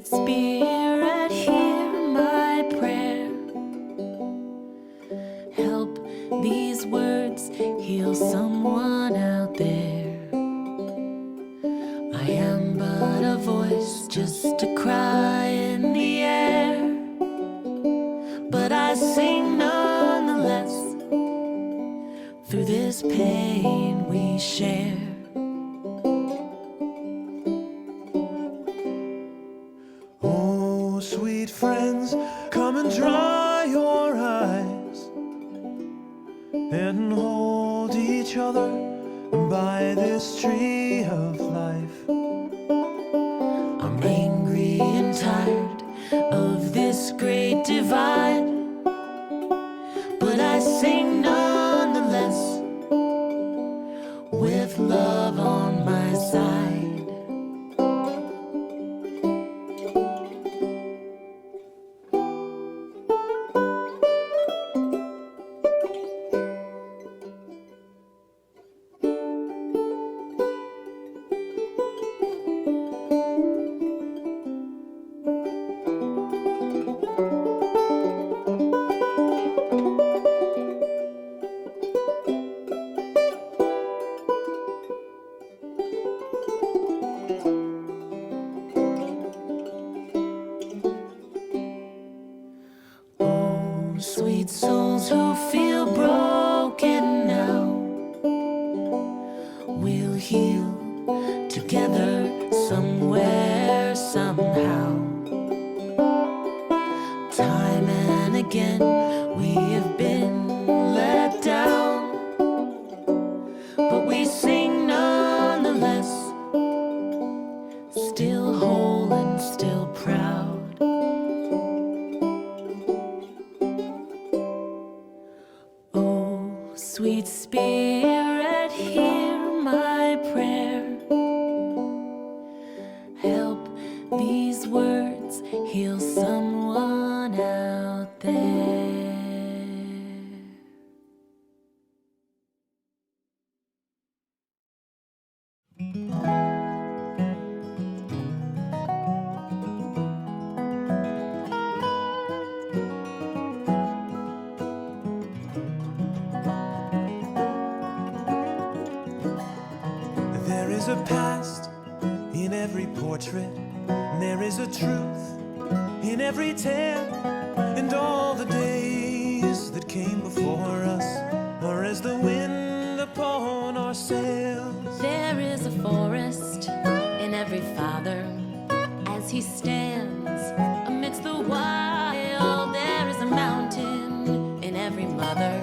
sweet Spirit, hear my prayer. Help these words heal someone out there. I am but a voice, just a cry in the air, but I sing nonetheless through this pain we share. Oh, sweet friends, come and dry your eyes and hold each other by this tree of life. I'm angry and tired of this great divide, but I sing nonetheless with love on my side. Sweet souls who feel broken now, we'll heal together somewhere, somehow. Time and again we have been let down, but we sing nonetheless, still whole and still proud. Sweet Spirit, hear my prayer. Help these words heal someone out there. There is a past in every portrait, and there is a truth in every tale, and all the days that came before us are as the wind upon our sails. There is a forest in every father as he stands amidst the wild. There is a mountain in every mother,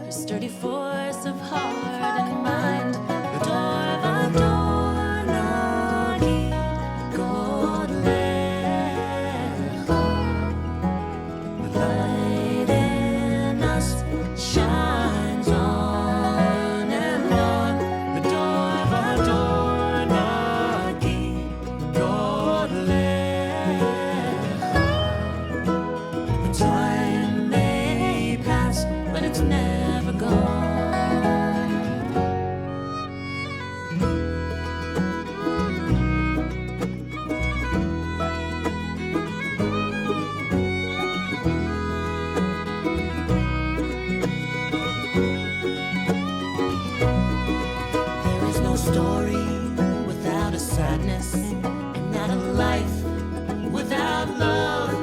her sturdy force of heart and mind. The door of a door, Nagi, God lecha. The light in us shines on and on. The door of a door, Nagi, God lecha. The time may pass, but it's never gone. There is no story without a sadness, and not a life without love.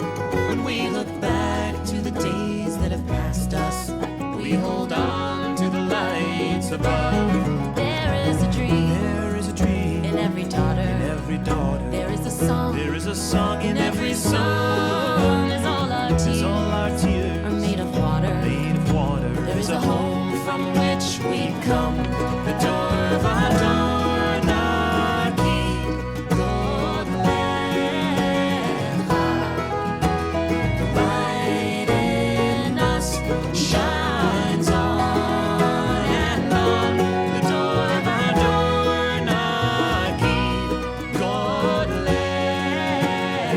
When we look back to the days that have passed us, we hold on to the lights above. There is a dream There is a dream in every daughter. in every daughter. There is a song There is a song in every song. As all our As tears all our tears are made of water. made of water. There is a home from which we come. The door of our door, Nagi, God lecha. The light in us shines on and on. The door of our door, Nagi, God lecha.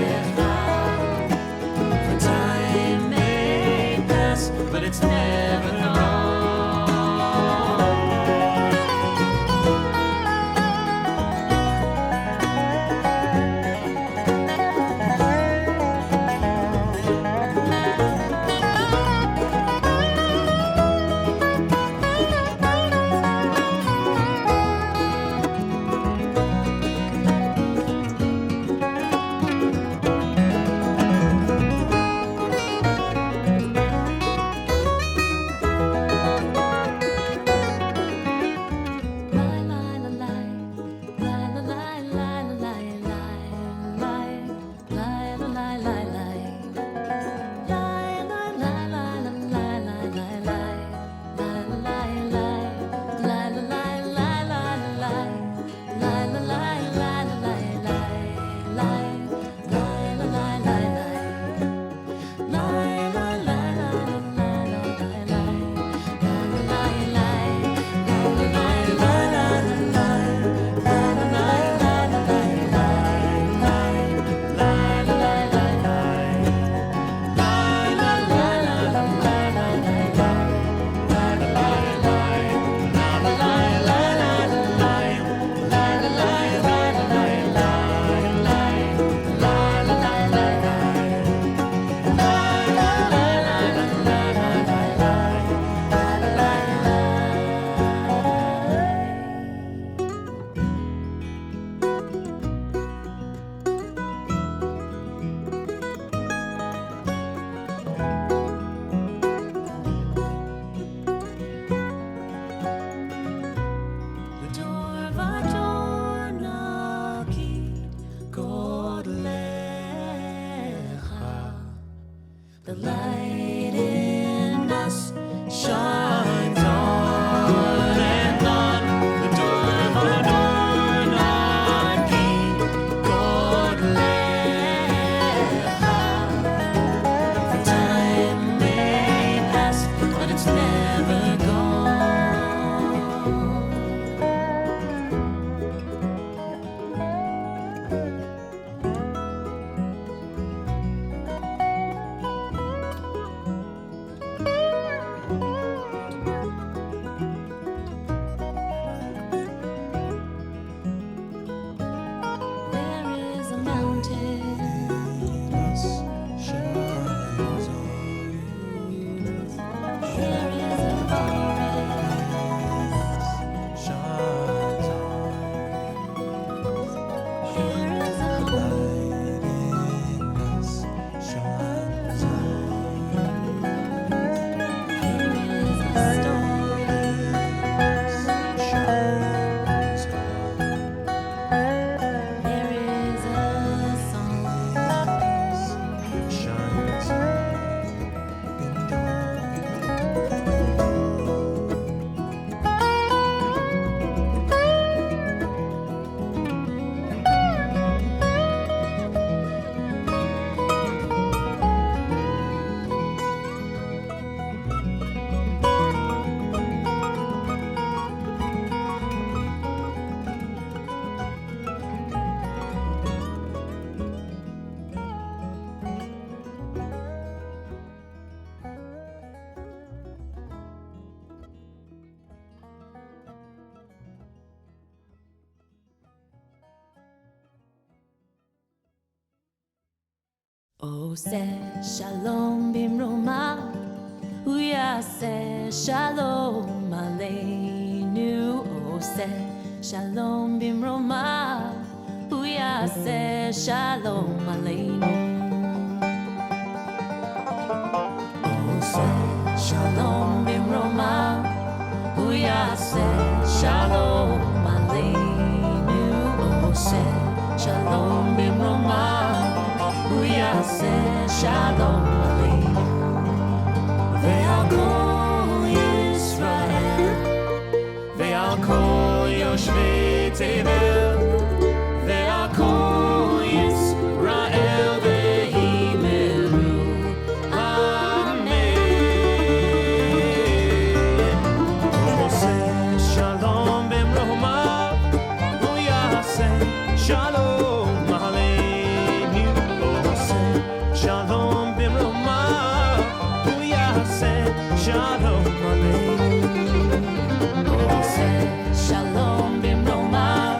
Ose shalom bimroma, uyase shalom aleinu. Ose shalom bimroma, uyase shalom aleinu. Ose shalom bimroma, uyase shalom aleinu. Ose shalom bimroma, uyase shalom aleinu. Ve'al Yisrael, ve'al kol yoshvei tevel, ve'al kol Yisrael ve'imeru amen. Oseh shalom b'mromav, uyaseh shalom aleinu. Oseh shalom b'mromav, uyaseh shalom aleinu. Oseh shalom b'mromav,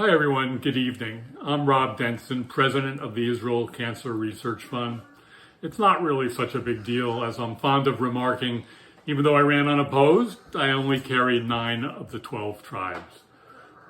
Hi everyone, good evening. I'm Rob Denson, president of the Israel Cancer Research Fund. It's not really such a big deal, as I'm fond of remarking, even though I ran unopposed, I only carried 9 of the 12 tribes.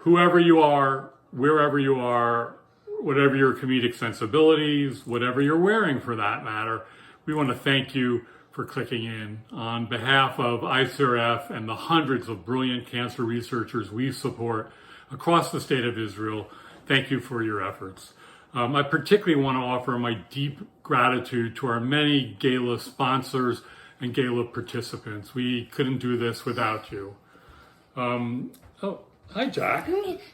Whoever you are, wherever you are, whatever your comedic sensibilities, whatever you're wearing for that matter, we want to thank you for clicking in. On behalf of ICRF and the hundreds of brilliant cancer researchers we support across the state of Israel, thank you for your efforts. I particularly want to offer my deep gratitude to our many Gala sponsors and Gala participants. We couldn't do this without you. Hi, Jack.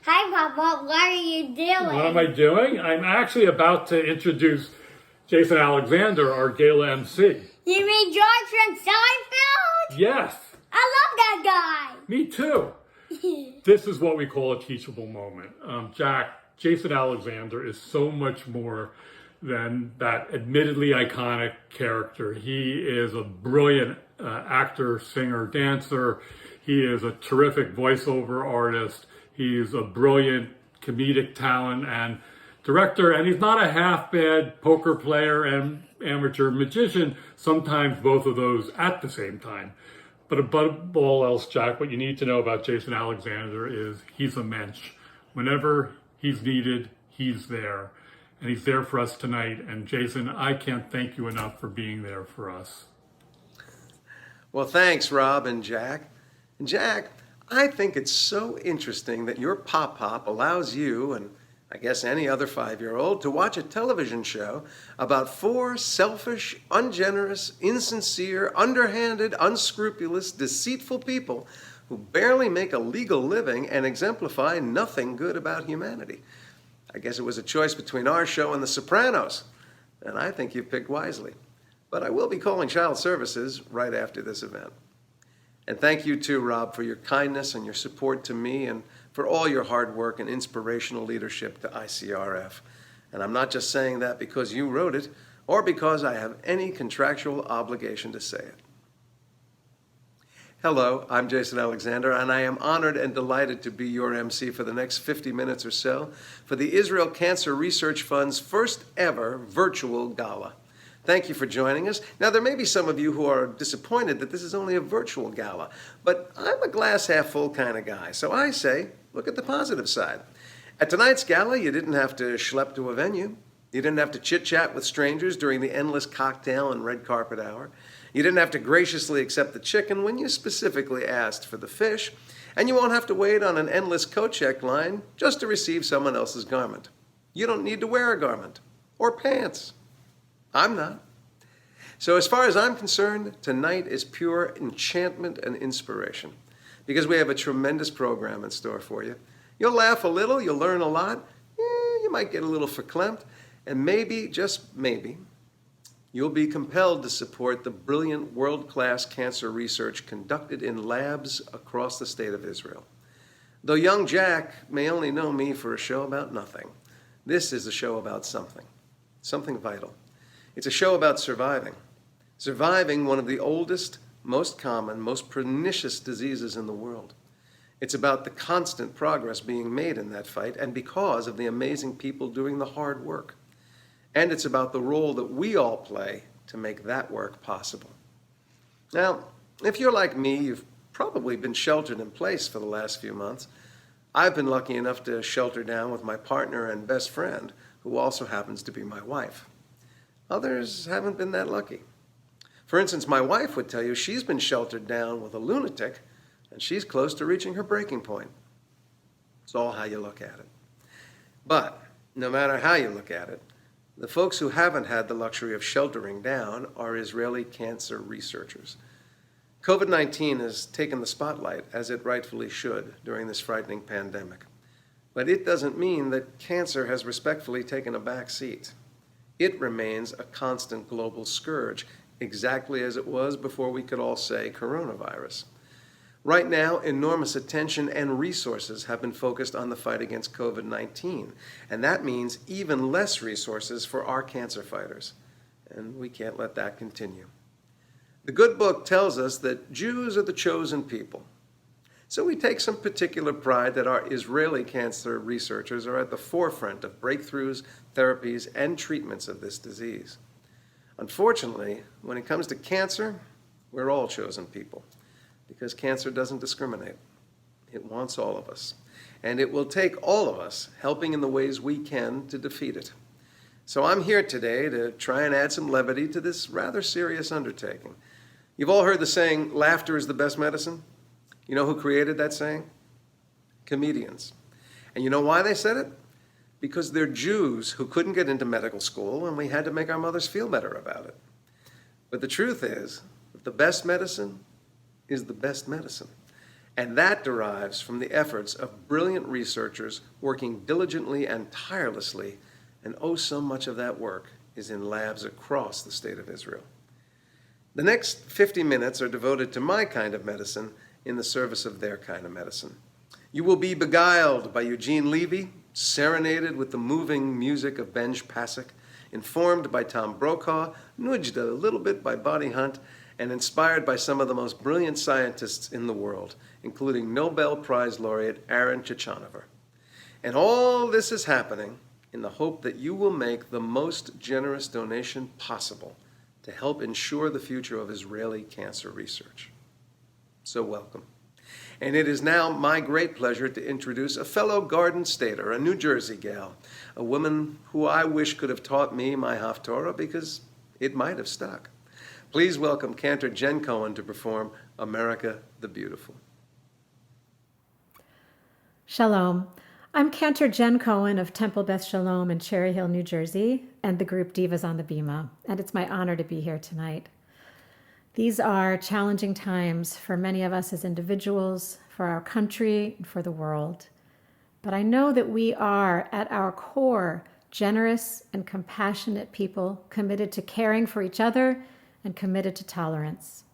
Hi, Papa. What are you doing? What am I doing? I'm actually about to introduce Jason Alexander, our Gala MC. You mean George from Seinfeld? Yes. I love that Me too. This is what we call a teachable moment. Jason Alexander is so much more than that admittedly iconic character. He is a brilliant actor, singer, dancer. He is a terrific voiceover artist. He's a brilliant comedic talent and director, and he's not a half-bad poker player and amateur magician, sometimes both of those at the same time. But above all else, Jack, what you need to know about Jason Alexander is he's a mensch. Whenever he's needed, he's there. And he's there for us tonight. And Jason, I can't thank you enough for being there for us. Well, thanks, Rob and Jack. And Jack, I think it's so interesting that your pop-pop allows you, and I guess any other 5-year-old, to watch a television show about 4 selfish, ungenerous, insincere, underhanded, unscrupulous, deceitful people who barely make a legal living and exemplify nothing good about humanity. I guess it was a choice between our show and The Sopranos, and I think you picked wisely. But I will be calling Child Services right after this event. And thank you too, Rob, for your kindness and your support to me and for all your hard work and inspirational leadership to ICRF. And I'm not just saying that because you wrote it or because I have any contractual obligation to say it. Hello, I'm Jason Alexander, and I am honored and delighted to be your MC for the next 50 minutes or so for the Israel Cancer Research Fund's first ever virtual gala. Thank you for joining us. Now, there may be some of you who are disappointed that this is only a virtual gala, but I'm a glass half full kind of guy, so I say, look at the positive side. At tonight's gala, you didn't have to schlep to a venue. You didn't have to chit-chat with strangers during the endless cocktail and red carpet hour. You didn't have to graciously accept the chicken when you specifically asked for the fish, and you won't have to wait on an endless coat check line just to receive someone else's garment. You don't need to wear a garment or pants. I'm not. So as far as I'm concerned, tonight is pure enchantment and inspiration because we have a tremendous program in store for you. You'll laugh a little, you'll learn a lot, you might get a little verklempt, and maybe, just maybe, you'll be compelled to support the brilliant world-class cancer research conducted in labs across the state of Israel. Though young Jack may only know me for a show about nothing, this is a show about something vital. It's a show about surviving one of the oldest, most common, most pernicious diseases in the world. It's about the constant progress being made in that fight and because of the amazing people doing the hard work. And it's about the role that we all play to make that work possible. Now, if you're like me, you've probably been sheltered in place for the last few months. I've been lucky enough to shelter down with my partner and best friend, who also happens to be my wife. Others haven't been that lucky. For instance, my wife would tell you she's been sheltered down with a lunatic, and she's close to reaching her breaking point. It's all how you look at it. But no matter how you look at it, the folks who haven't had the luxury of sheltering down are Israeli cancer researchers. COVID-19 has taken the spotlight, as it rightfully should, during this frightening pandemic. But it doesn't mean that cancer has respectfully taken a back seat. It remains a constant global scourge, exactly as it was before we could all say coronavirus. Right now, enormous attention and resources have been focused on the fight against COVID-19, and that means even less resources for our cancer fighters. And we can't let that continue. The good book tells us that Jews are the chosen people. So we take some particular pride that our Israeli cancer researchers are at the forefront of breakthroughs, therapies, and treatments of this disease. Unfortunately, when it comes to cancer, we're all chosen people, because cancer doesn't discriminate. It wants all of us, and it will take all of us helping in the ways we can to defeat it. So I'm here today to try and add some levity to this rather serious undertaking. You've all heard the saying, laughter is the best medicine? You know who created that saying? Comedians. And you know why they said it? Because they're Jews who couldn't get into medical school, and we had to make our mothers feel better about it. But the truth is that the best medicine is the best medicine. And that derives from the efforts of brilliant researchers working diligently and tirelessly, and oh, so much of that work is in labs across the state of Israel. The next 50 minutes are devoted to my kind of medicine in the service of their kind of medicine. You will be beguiled by Eugene Levy, serenaded with the moving music of Benj Pasek, informed by Tom Brokaw, nudged a little bit by Bonnie Hunt, and inspired by some of the most brilliant scientists in the world, including Nobel Prize laureate Aaron Cichanover. And all this is happening in the hope that you will make the most generous donation possible to help ensure the future of Israeli cancer research. So welcome. And it is now my great pleasure to introduce a fellow Garden Stater, a New Jersey gal, a woman who I wish could have taught me my Haftorah because it might have stuck. Please welcome Cantor Jen Cohen to perform America the Beautiful. Shalom. I'm Cantor Jen Cohen of Temple Beth Shalom in Cherry Hill, New Jersey, and the group Divas on the Bima, and it's my honor to be here tonight. These are challenging times for many of us as individuals, for our country, and for the world. But I know that we are, at our core, generous and compassionate people committed to caring for each other and committed to tolerance.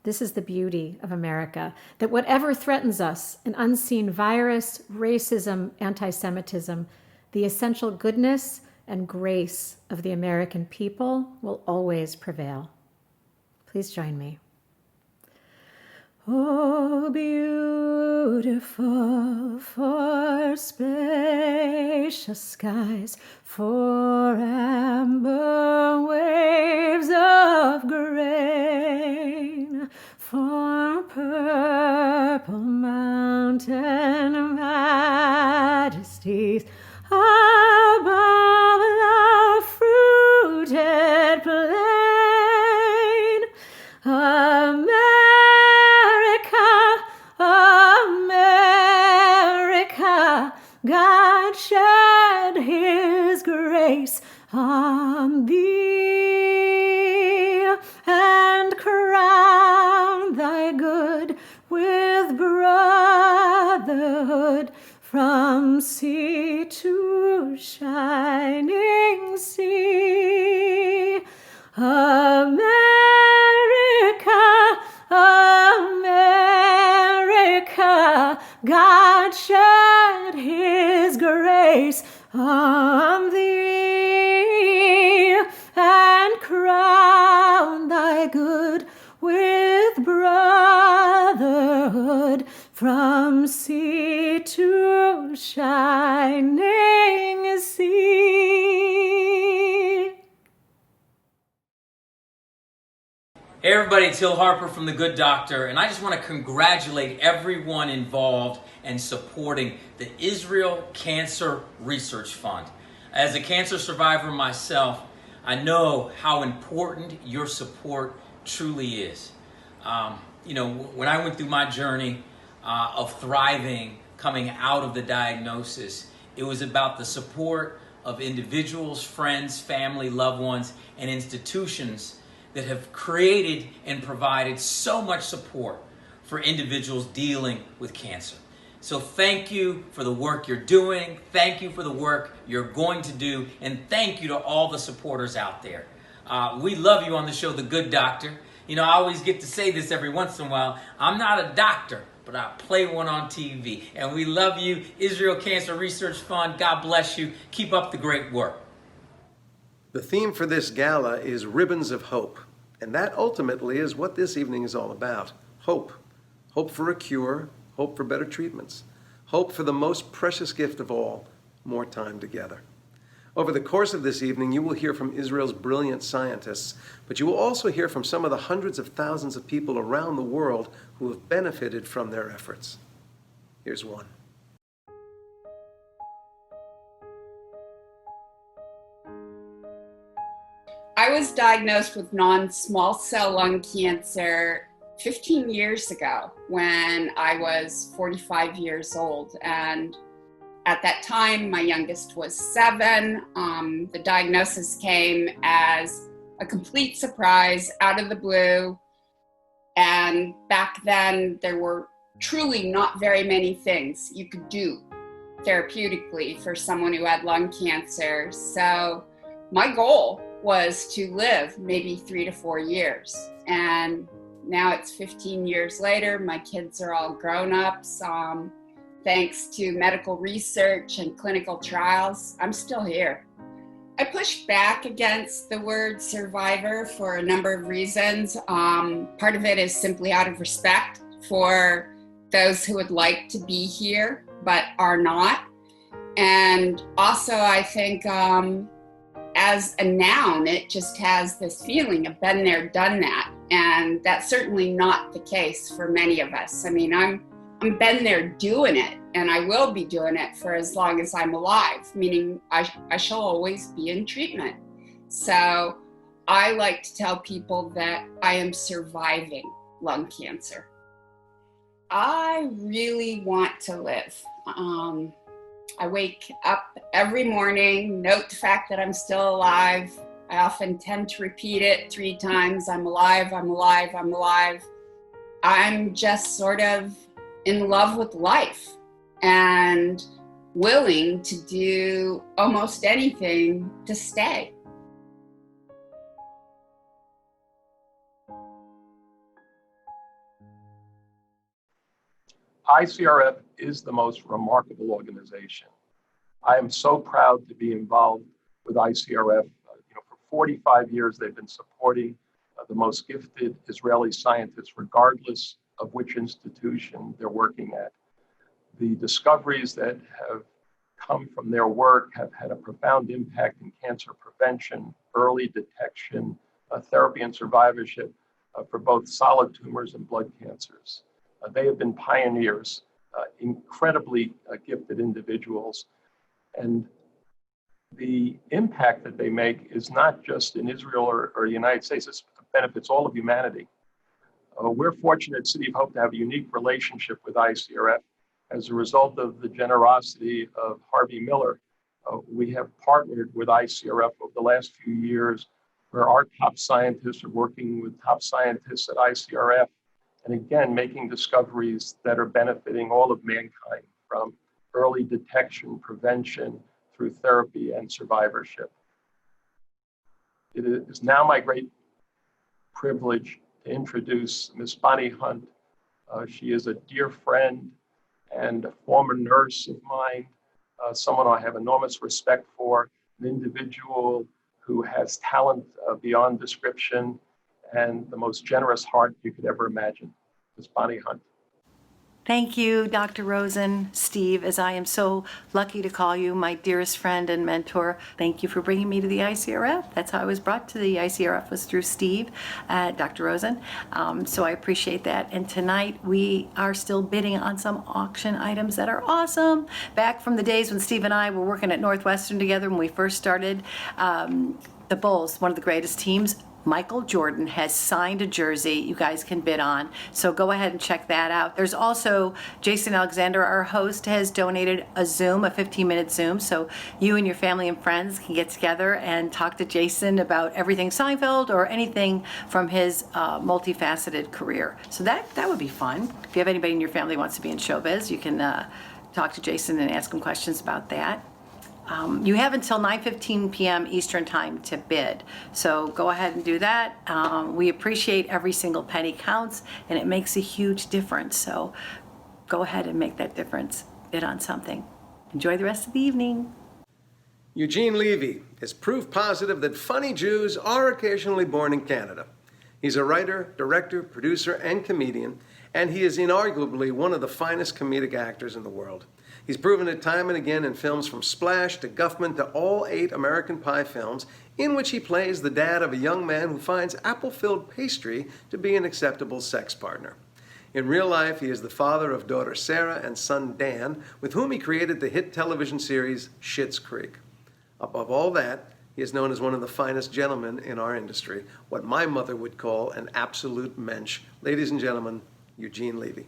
This is the beauty of America, that whatever threatens us, an unseen virus, racism, anti-Semitism, the essential goodness and grace of the American people will always prevail. Please join me. Oh, beautiful for spacious skies, for amber waves of grain, for purple mountain majesties above the fruited plain. America, God shed his grace on thee and crown thy good with brotherhood from sea to shining sea. America, God shed his grace on thee and crown thy good with brotherhood from sea to shining sea. Hey everybody, it's Hill Harper from The Good Doctor, and I just want to congratulate everyone involved in supporting the Israel Cancer Research Fund. As a cancer survivor myself, I know how important your support truly is. When I went through my journey of thriving, coming out of the diagnosis, it was about the support of individuals, friends, family, loved ones, and institutions that have created and provided so much support for individuals dealing with cancer. So thank you for the work you're doing, thank you for the work you're going to do, and thank you to all the supporters out there. We love you on the show, The Good Doctor. You know, I always get to say this every once in a while, I'm not a doctor, but I play one on TV. And we love you, Israel Cancer Research Fund, God bless you, keep up the great work. The theme for this gala is Ribbons of Hope, and that ultimately is what this evening is all about. Hope. Hope for a cure, hope for better treatments, hope for the most precious gift of all, more time together. Over the course of this evening, you will hear from Israel's brilliant scientists, but you will also hear from some of the hundreds of thousands of people around the world who have benefited from their efforts. Here's one. I was diagnosed with non-small cell lung cancer 15 years ago when I was 45 years old. And at that time, my youngest was 7. The diagnosis came as a complete surprise out of the blue. And back then, there were truly not very many things you could do therapeutically for someone who had lung cancer. So my goal was to live maybe 3 to 4 years. And now it's 15 years later. My kids are all grown-ups. Thanks to medical research and clinical trials, I'm still here. I push back against the word survivor for a number of reasons. Part of it is simply out of respect for those who would like to be here but are not. And also I think as a noun, it just has this feeling of been there, done that. And that's certainly not the case for many of us. I mean, I'm been there doing it, and I will be doing it for as long as I'm alive, meaning I shall always be in treatment. So I like to tell people that I am surviving lung cancer. I really want to live. I wake up every morning, note the fact that I'm still alive. I often tend to repeat it 3 times. I'm alive, I'm alive, I'm alive. I'm just sort of in love with life and willing to do almost anything to stay. ICRF is the most remarkable organization. I am so proud to be involved with ICRF. For 45 years, they've been supporting the most gifted Israeli scientists, regardless of which institution they're working at. The discoveries that have come from their work have had a profound impact in cancer prevention, early detection, therapy and survivorship for both solid tumors and blood cancers. They have been pioneers, incredibly gifted individuals. And the impact that they make is not just in Israel or the United States, it benefits all of humanity. We're fortunate at City of Hope to have a unique relationship with ICRF. As a result of the generosity of Harvey Miller, we have partnered with ICRF over the last few years, where our top scientists are working with top scientists at ICRF, and again, making discoveries that are benefiting all of mankind, from early detection, prevention, through therapy and survivorship. It is now my great privilege to introduce Ms. Bonnie Hunt. She is a dear friend and a former nurse of mine, someone I have enormous respect for, an individual who has talent beyond description and the most generous heart you could ever imagine. Ms. Bonnie Hunt. Thank you, Dr. Rosen, Steve, as I am so lucky to call you my dearest friend and mentor. Thank you for bringing me to the ICRF. That's how I was brought to the ICRF, was through Steve, Dr. Rosen. So I appreciate that. And tonight we are still bidding on some auction items that are awesome. Back from the days when Steve and I were working at Northwestern together when we first started, the Bulls, one of the greatest teams, Michael Jordan has signed a jersey you guys can bid on. So go ahead and check that out. There's also Jason Alexander, our host, has donated a Zoom, a 15-minute Zoom. So you and your family and friends can get together and talk to Jason about everything Seinfeld or anything from his multifaceted career. So that would be fun. If you have anybody in your family who wants to be in showbiz, you can talk to Jason and ask him questions about that. You have until 9:15 p.m. Eastern time to bid. So go ahead and do that. We appreciate every single penny counts, and it makes a huge difference. So go ahead and make that difference. Bid on something. Enjoy the rest of the evening. Eugene Levy is proof positive that funny Jews are occasionally born in Canada. He's a writer, director, producer, and comedian, and he is inarguably one of the finest comedic actors in the world. He's proven it time and again in films from Splash to Guffman to all 8 American Pie films, in which he plays the dad of a young man who finds apple-filled pastry to be an acceptable sex partner. In real life, he is the father of daughter Sarah and son Dan, with whom he created the hit television series Schitt's Creek. Above all that, he is known as one of the finest gentlemen in our industry, what my mother would call an absolute mensch. Ladies and gentlemen, Eugene Levy.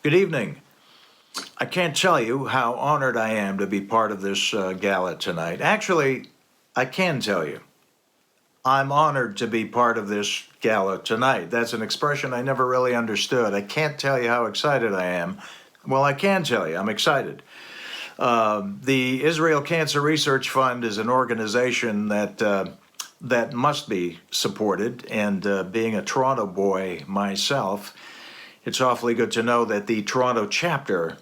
Good evening. I can't tell you how honored I am to be part of this gala tonight. Actually, I can tell you. I'm honored to be part of this gala tonight. That's an expression I never really understood. I can't tell you how excited I am. Well, I can tell you, I'm excited. The Israel Cancer Research Fund is an organization that must be supported, and being a Toronto boy myself, it's awfully good to know that the Toronto chapter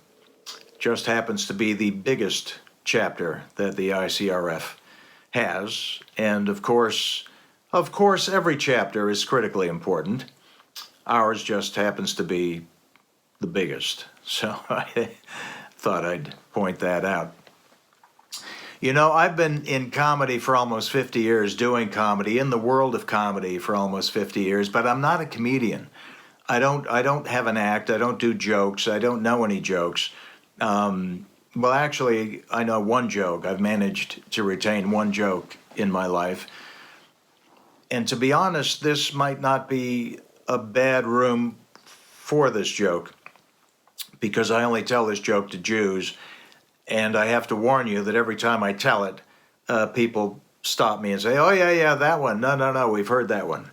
just happens to be the biggest chapter that the ICRF has, and of course, every chapter is critically important. Ours just happens to be the biggest, so I thought I'd point that out. You know, I've been in comedy for almost 50 years, doing comedy, in the world of comedy for almost 50 years, but I'm not a comedian. I don't have an act, I don't do jokes, I don't know any jokes. Well, actually, I know one joke. I've managed to retain one joke in my life. And to be honest, this might not be a bad room for this joke, because I only tell this joke to Jews, and I have to warn you that every time I tell it, people stop me and say, "Oh, yeah, that one. No, we've heard that one."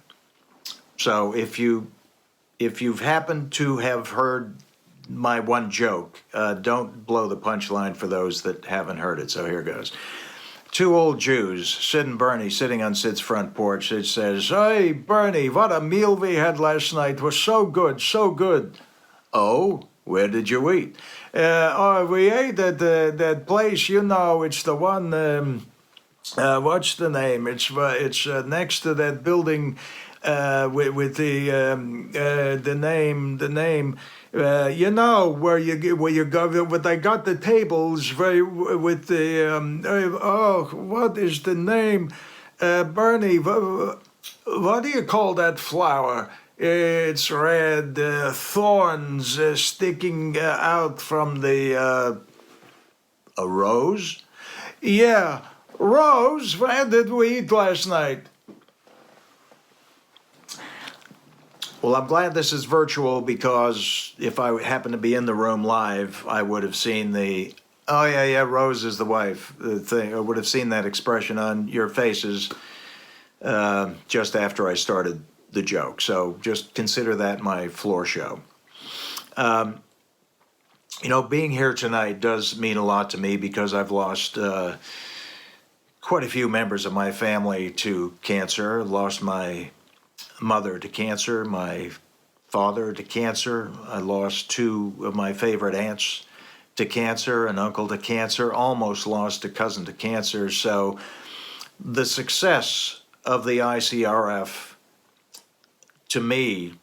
So if you've happened to have heard my one joke, don't blow the punchline for those that haven't heard it. So here goes. 2 old Jews, Sid and Bernie, sitting on Sid's front porch. Sid says, "Hey, Bernie, what a meal we had last night. It was so good, so good." "Oh, where did you eat?" We ate at that place, you know, it's the one, what's the name? It's next to that building with the name. You know, where you go, but they got the tables with the, what is the name? Bernie, what do you call that flower? It's red, thorns sticking out from the, a rose? Yeah, rose, where did we eat last night? Well, I'm glad this is virtual, because if I happened to be in the room live, I would have seen the, "Oh, yeah, Rose is the wife," thing. I would have seen that expression on your faces just after I started the joke. So just consider that my floor show. You know, being here tonight does mean a lot to me, because I've lost quite a few members of my family to cancer. Lost my mother to cancer, my father to cancer. I lost 2 of my favorite aunts to cancer, an uncle to cancer, almost lost a cousin to cancer. So the success of the ICRF, to me,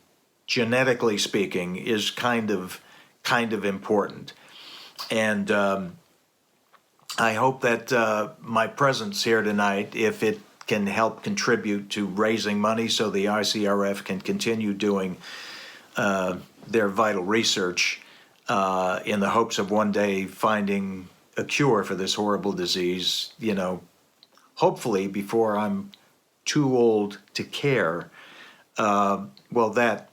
genetically speaking, is kind of important. And I hope that my presence here tonight, if it can help contribute to raising money so the ICRF can continue doing their vital research in the hopes of one day finding a cure for this horrible disease, you know, hopefully before I'm too old to care, well, that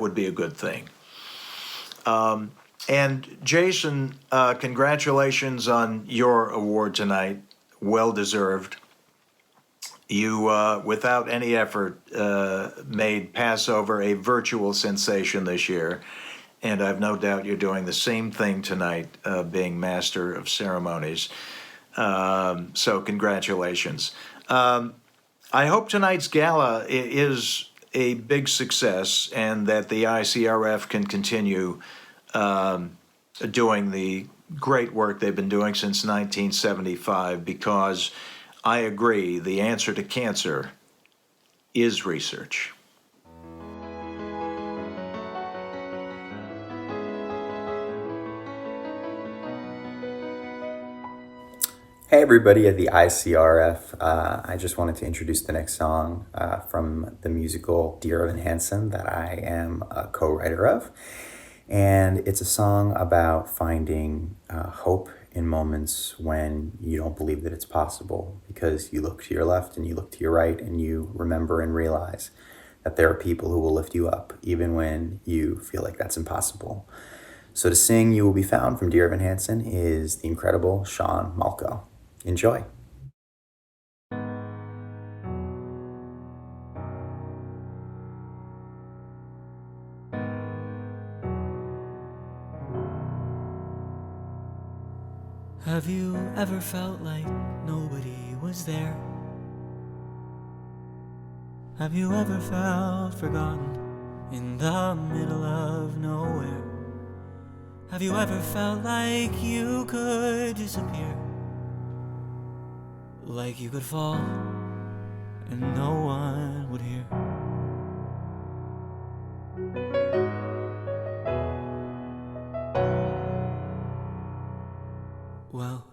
would be a good thing. And Jason, congratulations on your award tonight. Well deserved. You, without any effort, made Passover a virtual sensation this year, and I've no doubt you're doing the same thing tonight, being Master of Ceremonies. So congratulations. I hope tonight's gala is a big success, and that the ICRF can continue doing the great work they've been doing since 1975, because I agree, the answer to cancer is research. Hey everybody at the ICRF. I just wanted to introduce the next song from the musical Dear Evan Hansen that I am a co-writer of. And it's a song about finding hope in moments when you don't believe that it's possible, because you look to your left and you look to your right and you remember and realize that there are people who will lift you up even when you feel like that's impossible. So to sing You Will Be Found from Dear Evan Hansen is the incredible Sean Malko. Enjoy. Have you ever felt like nobody was there? Have you ever felt forgotten in the middle of nowhere? Have you ever felt like you could disappear? Like you could fall and no one would hear? Well,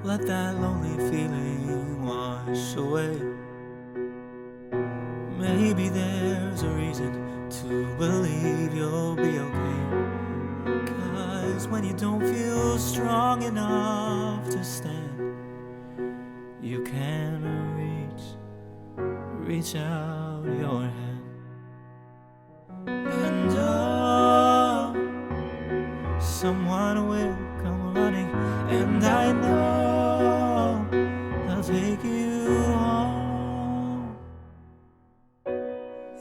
let that lonely feeling wash away. Maybe there's a reason to believe you'll be okay. 'Cause when you don't feel strong enough to stand, you can reach out your hand. And oh, someone will come running, and I know they'll take you home.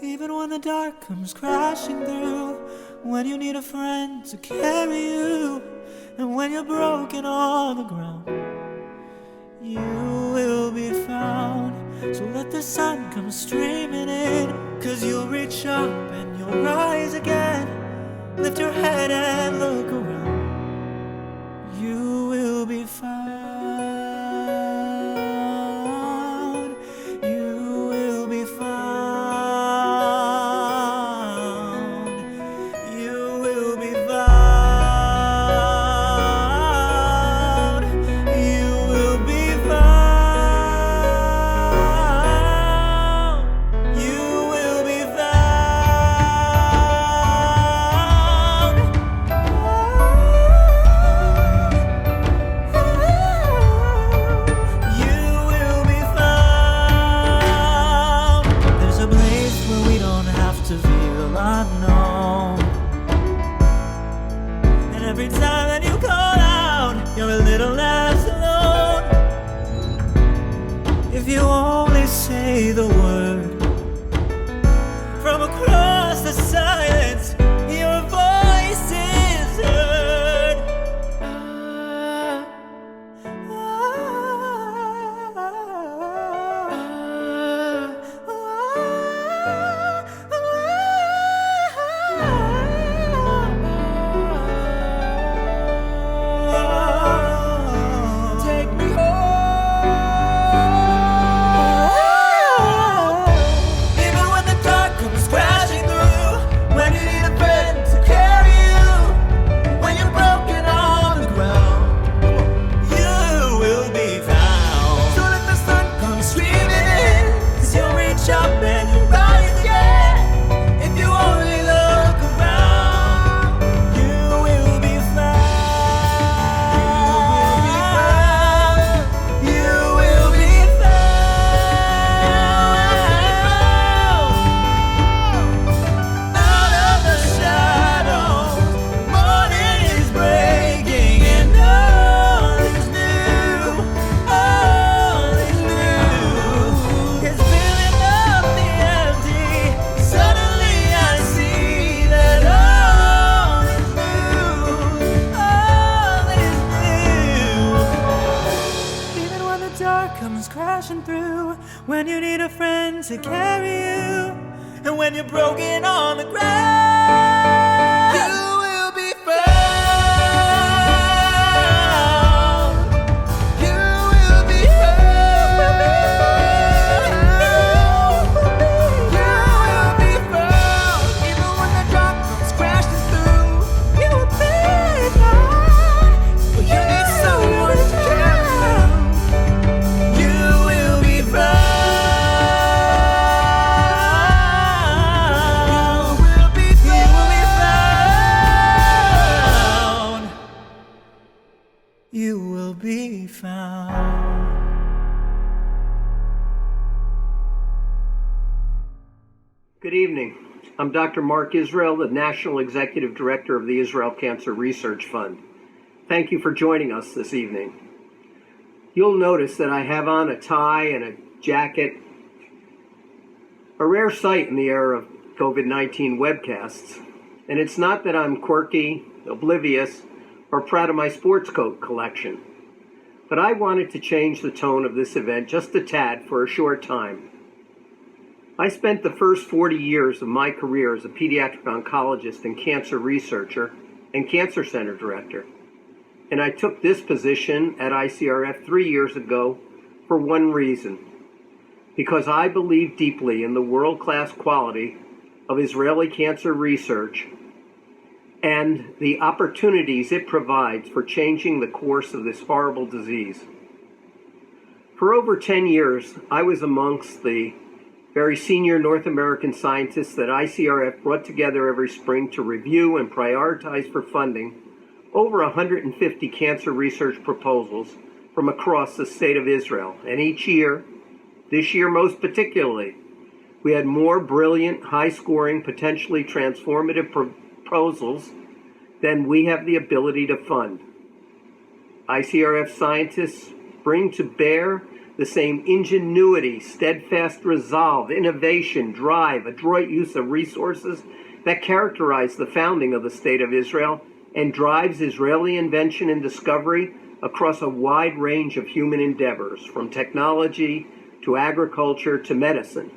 Even when the dark comes crashing through, when you need a friend to carry you, and when you're broken on the ground, you will be found. So let the sun come streaming in, 'cause you'll reach up and you'll rise again. Lift your head and look around. You will be found. You will be found. You will be found. You will be found. You will be found. You will be found. There's a place where we don't have to feel unknown. And every time that you call out, you're a little less alone. If you only say the word, from across the silence, your voice is heard. Take me home. Even when the dark comes crashing through, when you need a friend to carry you, when you're broken on the ground, you will be found. So let the sun come streaming in, 'cause you'll reach up and you'll rise again. If you only look around, you will be found. You will be found. Out of the shadows, morning is breaking, and all is new. All is new. It's filling up the empty. Suddenly I see that all is new. All is new. Even when the dark comes crashing through, when you need a friend to carry you, and when you're broken on the ground, you will be found. You will be found. You will be found. Even when the dark comes crashing through, you will be found. But you need someone to carry you. Good evening. I'm Dr. Mark Israel, the National Executive Director of the Israel Cancer Research Fund. Thank you for joining us this evening. You'll notice that I have on a tie and a jacket, a rare sight in the era of COVID-19 webcasts. And it's not that I'm quirky, oblivious, or proud of my sports coat collection, but I wanted to change the tone of this event just a tad for a short time. I spent the first 40 years of my career as a pediatric oncologist and cancer researcher and cancer center director. And I took this position at ICRF 3 years ago for one reason, because I believe deeply in the world-class quality of Israeli cancer research and the opportunities it provides for changing the course of this horrible disease. For over 10 years, I was amongst the very senior North American scientists that ICRF brought together every spring to review and prioritize for funding over 150 cancer research proposals from across the state of Israel. And each year, this year most particularly, we had more brilliant, high-scoring, potentially transformative proposals than we have the ability to fund. ICRF scientists bring to bear the same ingenuity, steadfast resolve, innovation, drive, adroit use of resources that characterize the founding of the State of Israel and drives Israeli invention and discovery across a wide range of human endeavors, from technology to agriculture to medicine.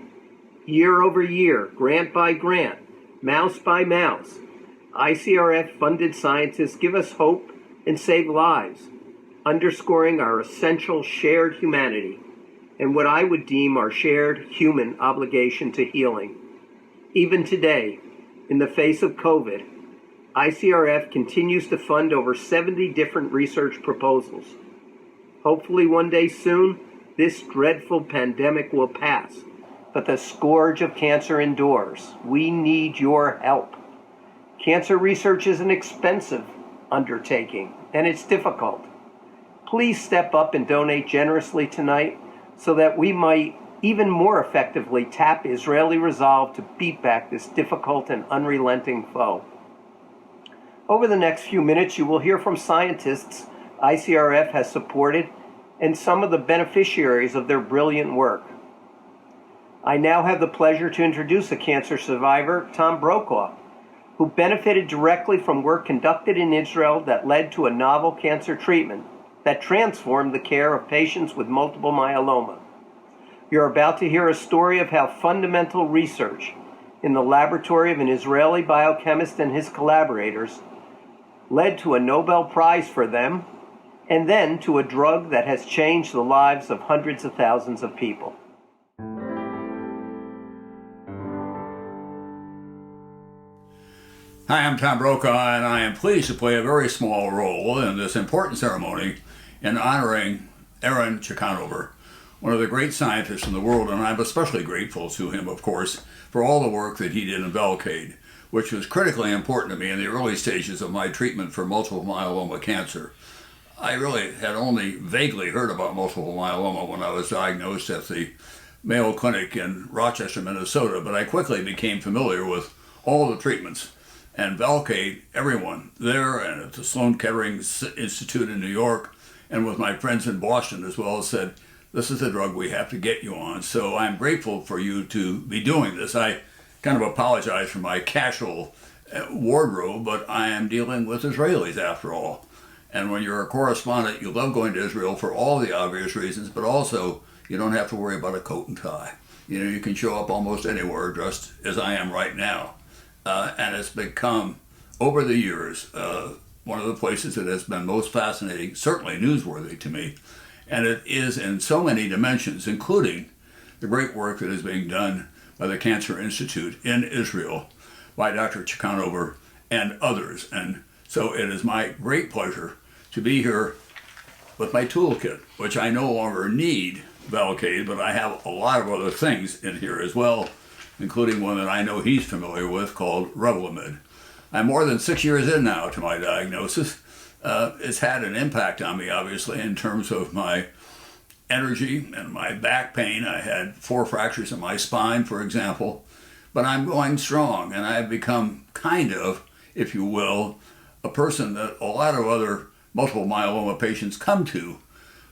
Year over year, grant by grant, mouse by mouse, ICRF-funded scientists give us hope and save lives, underscoring our essential shared humanity and what I would deem our shared human obligation to healing. Even today, in the face of COVID, ICRF continues to fund over 70 different research proposals. Hopefully one day soon, this dreadful pandemic will pass, but the scourge of cancer endures. We need your help. Cancer research is an expensive undertaking, and it's difficult. Please step up and donate generously tonight so that we might even more effectively tap Israeli resolve to beat back this difficult and unrelenting foe. Over the next few minutes, you will hear from scientists ICRF has supported and some of the beneficiaries of their brilliant work. I now have the pleasure to introduce a cancer survivor, Tom Brokaw, who benefited directly from work conducted in Israel that led to a novel cancer treatment that transformed the care of patients with multiple myeloma. You're about to hear a story of how fundamental research in the laboratory of an Israeli biochemist and his collaborators led to a Nobel Prize for them, and then to a drug that has changed the lives of hundreds of thousands of people. Hi, I'm Tom Brokaw, and I am pleased to play a very small role in this important ceremony in honoring Aaron Chekanover, one of the great scientists in the world, and I'm especially grateful to him, of course, for all the work that he did in Velcade, which was critically important to me in the early stages of my treatment for multiple myeloma cancer. I really had only vaguely heard about multiple myeloma when I was diagnosed at the Mayo Clinic in Rochester, Minnesota, but I quickly became familiar with all the treatments. And Velcade, everyone there, and at the Sloan Kettering Institute in New York, and with my friends in Boston as well, said, this is the drug we have to get you on. So I'm grateful for you to be doing this. I kind of apologize for my casual wardrobe, but I am dealing with Israelis after all. And when you're a correspondent, you love going to Israel for all the obvious reasons, but also you don't have to worry about a coat and tie. You know, you can show up almost anywhere dressed as I am right now. And it's become, over the years, one of the places that has been most fascinating, certainly newsworthy to me. And it is in so many dimensions, including the great work that is being done by the Cancer Institute in Israel by Dr. Chekanover and others. And so it is my great pleasure to be here with my toolkit, which I no longer need Velcade, but I have a lot of other things in here as well, including one that I know he's familiar with called Revlimid. I'm more than 6 years in now to my diagnosis. It's had an impact on me, obviously, in terms of my energy and my back pain. I had 4 fractures in my spine, for example, but I'm going strong, and I've become kind of, if you will, a person that a lot of other multiple myeloma patients come to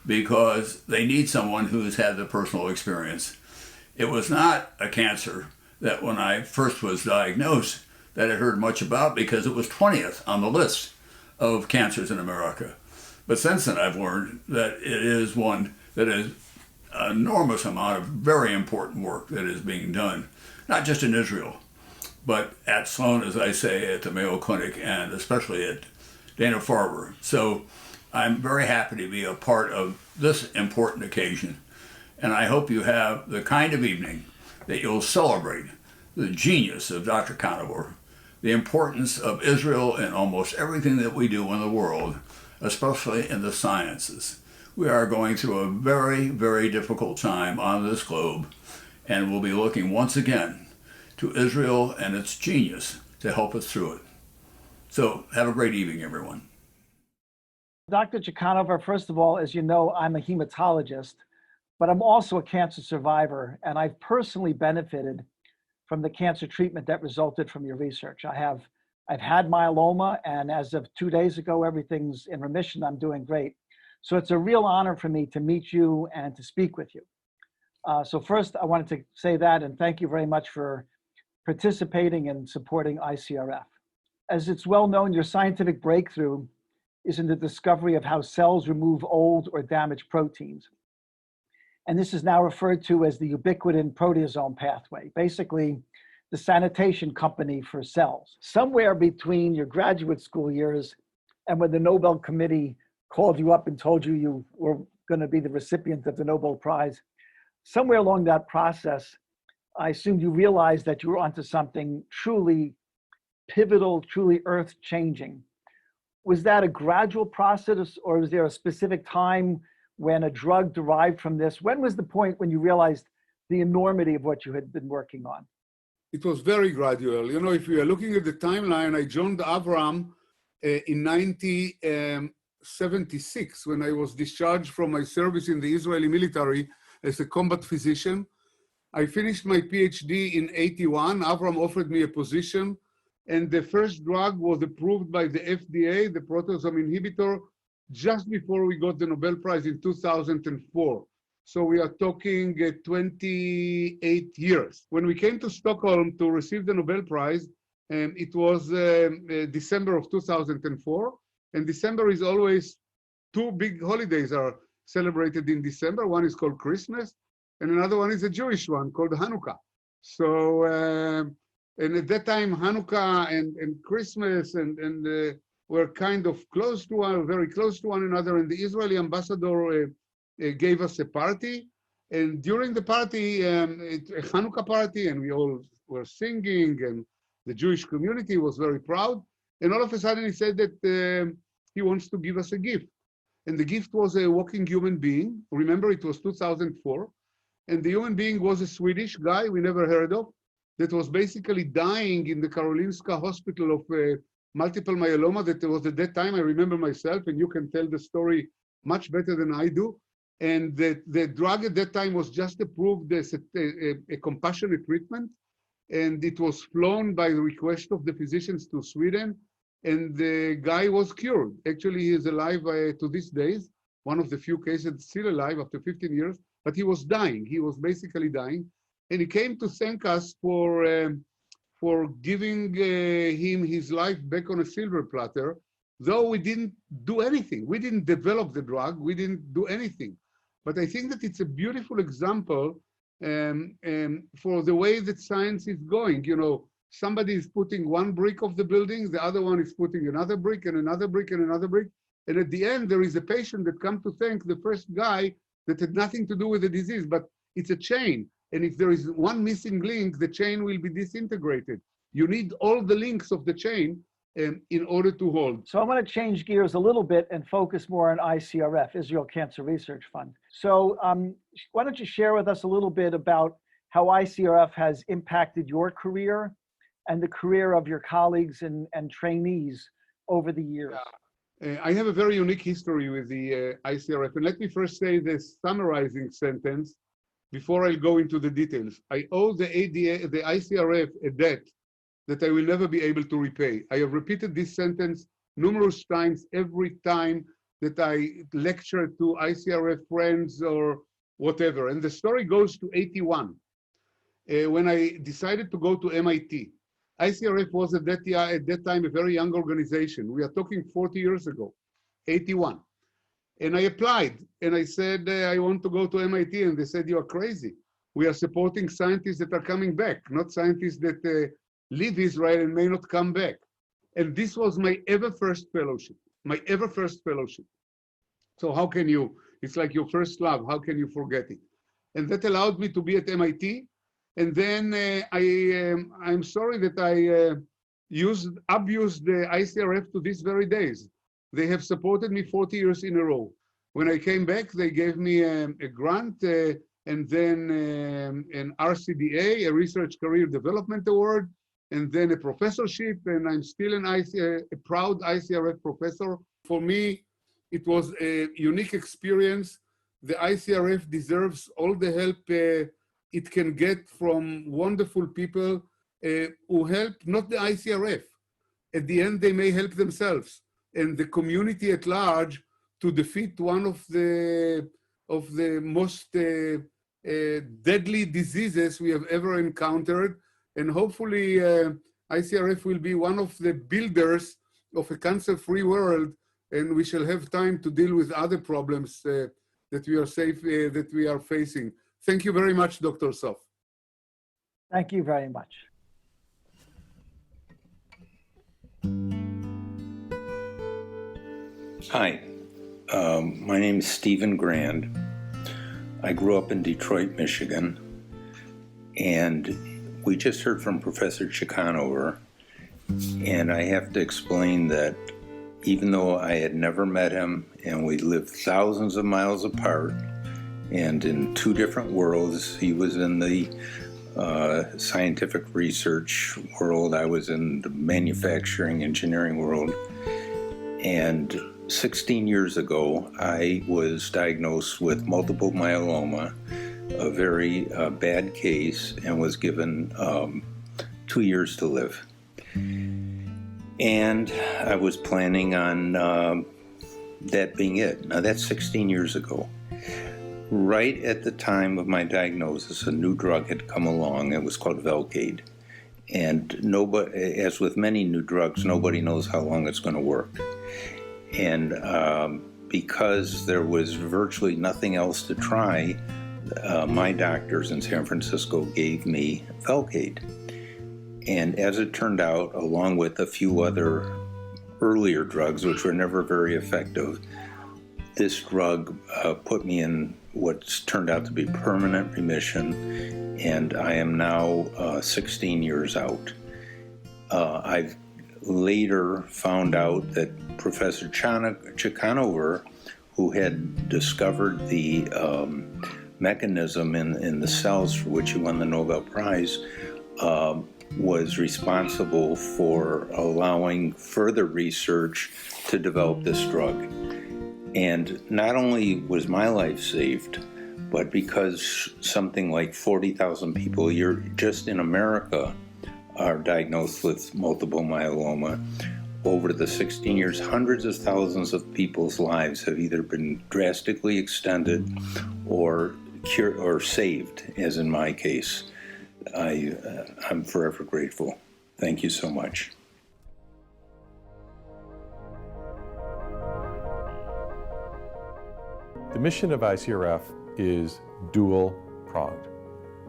because they need someone who's had the personal experience. It was not a cancer that when I first was diagnosed that I heard much about because it was 20th on the list of cancers in America. But since then I've learned that it is one that is an enormous amount of very important work that is being done, not just in Israel, but at Sloan, as I say, at the Mayo Clinic, and especially at Dana-Farber. So I'm very happy to be a part of this important occasion, and I hope you have the kind of evening that you'll celebrate the genius of Dr. Conover, the importance of Israel in almost everything that we do in the world, especially in the sciences. We are going through a very, very difficult time on this globe, and we'll be looking once again to Israel and its genius to help us through it. So have a great evening, everyone. Dr. Chikhanova, first of all, as you know, I'm a hematologist, but I'm also a cancer survivor, and I've personally benefited from the cancer treatment that resulted from your research. I've had myeloma, and as of 2 days ago, everything's in remission. I'm doing great. So it's a real honor for me to meet you and to speak with you. So first, I wanted to say that, and thank you very much for participating and supporting ICRF. As it's well known, your scientific breakthrough is in the discovery of how cells remove old or damaged proteins. And this is now referred to as the ubiquitin proteasome pathway, basically the sanitation company for cells. Somewhere between your graduate school years and when the Nobel Committee called you up and told you you were going to be the recipient of the Nobel Prize, somewhere along that process, I assume you realized that you were onto something truly pivotal, truly earth-changing. Was that a gradual process, or was there a specific time when a drug derived from this? When was the point when you realized the enormity of what you had been working on? It was very gradual. You know, if we are looking at the timeline, I joined Avram in 1976 when I was discharged from my service in the Israeli military as a combat physician. I finished my PhD in 81. Avram offered me a position, and the first drug was approved by the FDA, the proteasome inhibitor, just before we got the Nobel Prize in 2004. So we are talking 28 years. When we came to Stockholm to receive the Nobel Prize, it was December of 2004. And December is always, two big holidays are celebrated in December. One is called Christmas, and another one is a Jewish one called Hanukkah. So, and at that time, Hanukkah and Christmas were kind of close to very close to one another. And the Israeli ambassador gave us a party. And during the party, a Hanukkah party, and we all were singing, and the Jewish community was very proud. And all of a sudden, he said that he wants to give us a gift. And the gift was a walking human being. Remember, it was 2004. And the human being was a Swedish guy we never heard of that was basically dying in the Karolinska Hospital of multiple myeloma. That was at that time, I remember myself, and you can tell the story much better than I do. And the drug at that time was just approved as a compassionate treatment. And it was flown by the request of the physicians to Sweden. And the guy was cured. Actually, he is alive to these days. One of the few cases still alive after 15 years, but he was dying. He was basically dying. And he came to thank us for giving him his life back on a silver platter, though we didn't do anything. We didn't develop the drug. We didn't do anything. But I think that it's a beautiful example for the way that science is going. You know, somebody is putting one brick of the building, the other one is putting another brick and another brick and another brick. And at the end, there is a patient that comes to thank the first guy that had nothing to do with the disease, but it's a chain. And if there is one missing link, the chain will be disintegrated. You need all the links of the chain in order to hold. So I'm going to change gears a little bit and focus more on ICRF, Israel Cancer Research Fund. So why don't you share with us a little bit about how ICRF has impacted your career and the career of your colleagues and trainees over the years? I have a very unique history with the ICRF. And let me first say this summarizing sentence. before I go into the details. I owe the ICRF a debt that I will never be able to repay. I have repeated this sentence numerous times every time that I lecture to ICRF friends or whatever. And the story goes to 81. When I decided to go to MIT, ICRF was at that time a very young organization. We are talking 40 years ago, 81. And I applied and I said, I want to go to MIT. And they said, you are crazy. We are supporting scientists that are coming back, not scientists that leave Israel and may not come back. And this was my ever first fellowship. So how can you, it's like your first love, how can you forget it? And that allowed me to be at MIT. And then I'm sorry that I abused the ICRF to these very days. They have supported me 40 years in a row. When I came back, they gave me a grant and then an RCDA, a Research Career Development Award, and then a professorship, and I'm still a proud ICRF professor. For me, it was a unique experience. The ICRF deserves all the help it can get from wonderful people who help, not the ICRF. At the end, they may help themselves and the community at large to defeat one of the most deadly diseases we have ever encountered. And hopefully ICRF will be one of the builders of a cancer-free world, and we shall have time to deal with other problems that we are facing. Thank you very much, Dr. Sof. Thank you very much. Hi, my name is Stephen Grand. I grew up in Detroit, Michigan, and we just heard from Professor Chikanover, and I have to explain that even though I had never met him and we lived thousands of miles apart and in two different worlds, he was in the scientific research world, I was in the manufacturing engineering world, and 16 years ago, I was diagnosed with multiple myeloma, a very bad case, and was given 2 years to live. And I was planning on that being it. Now that's 16 years ago. Right at the time of my diagnosis, a new drug had come along. It was called Velcade. And nobody, as with many new drugs, nobody knows how long it's going to work. And because there was virtually nothing else to try, my doctors in San Francisco gave me Velcade. And as it turned out, along with a few other earlier drugs, which were never very effective, this drug put me in what's turned out to be permanent remission, and I am now 16 years out. I've later found out that Professor Chikanover, who had discovered the mechanism in the cells for which he won the Nobel Prize, was responsible for allowing further research to develop this drug. And not only was my life saved, but because something like 40,000 people a year just in America are diagnosed with multiple myeloma, over the 16 years, hundreds of thousands of people's lives have either been drastically extended or cured or saved, as in my case. I'm forever grateful. Thank you so much. The mission of ICRF is dual-pronged.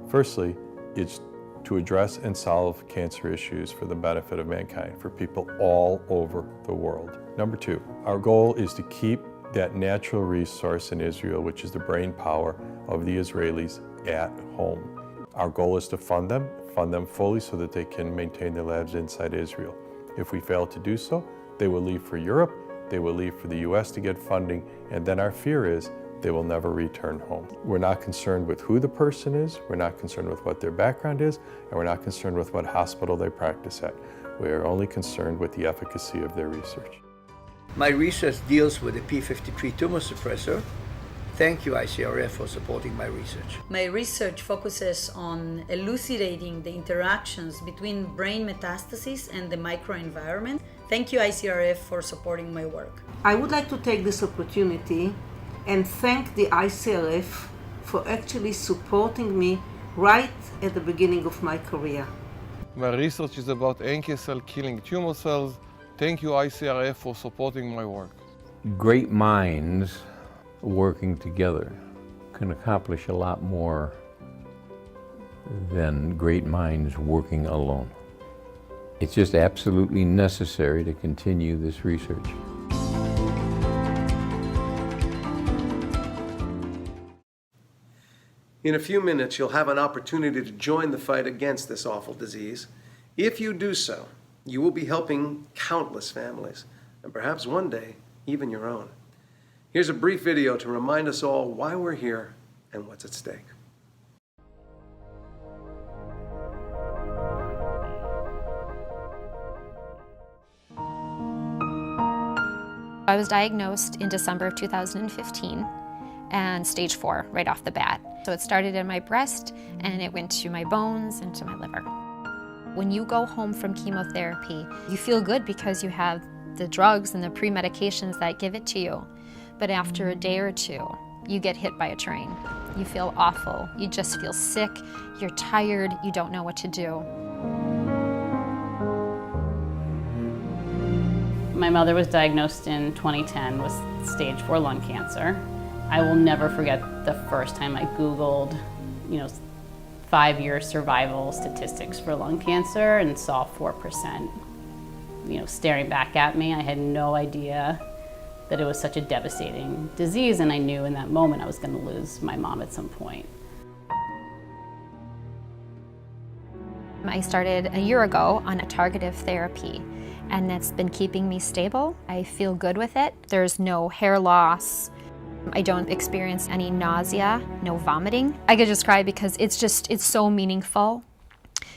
Firstly, it's to address and solve cancer issues for the benefit of mankind, for people all over the world. Number two, our goal is to keep that natural resource in Israel, which is the brain power of the Israelis, at home. Our goal is to fund them fully so that they can maintain their labs inside Israel. If we fail to do so, they will leave for Europe, they will leave for the US to get funding, and then our fear is they will never return home. We're not concerned with who the person is, we're not concerned with what their background is, and we're not concerned with what hospital they practice at. We are only concerned with the efficacy of their research. My research deals with the p53 tumor suppressor, Thank you, ICRF, for supporting my research. My research focuses on elucidating the interactions between brain metastases and the microenvironment. Thank you, ICRF, for supporting my work. I would like to take this opportunity and thank the ICRF for actually supporting me right at the beginning of my career. My research is about NK cell killing tumor cells. Thank you, ICRF, for supporting my work. Great minds working together can accomplish a lot more than great minds working alone. It's just absolutely necessary to continue this research. In a few minutes, you'll have an opportunity to join the fight against this awful disease. If you do so, you will be helping countless families, and perhaps one day, even your own. Here's a brief video to remind us all why we're here and what's at stake. I was diagnosed in December of 2015 and stage 4 right off the bat. So it started in my breast and it went to my bones and to my liver. When you go home from chemotherapy, you feel good because you have the drugs and the pre-medications that give it to you. But after a day or two, you get hit by a train. You feel awful, you just feel sick, you're tired, you don't know what to do. My mother was diagnosed in 2010 with stage 4 lung cancer. I will never forget the first time I Googled, 5-year survival statistics for lung cancer and saw 4%, staring back at me. I had no idea that it was such a devastating disease, and I knew in that moment I was going to lose my mom at some point. I started a year ago on a targeted therapy, and it's been keeping me stable. I feel good with it. There's no hair loss. I don't experience any nausea, no vomiting. I could just cry because it's so meaningful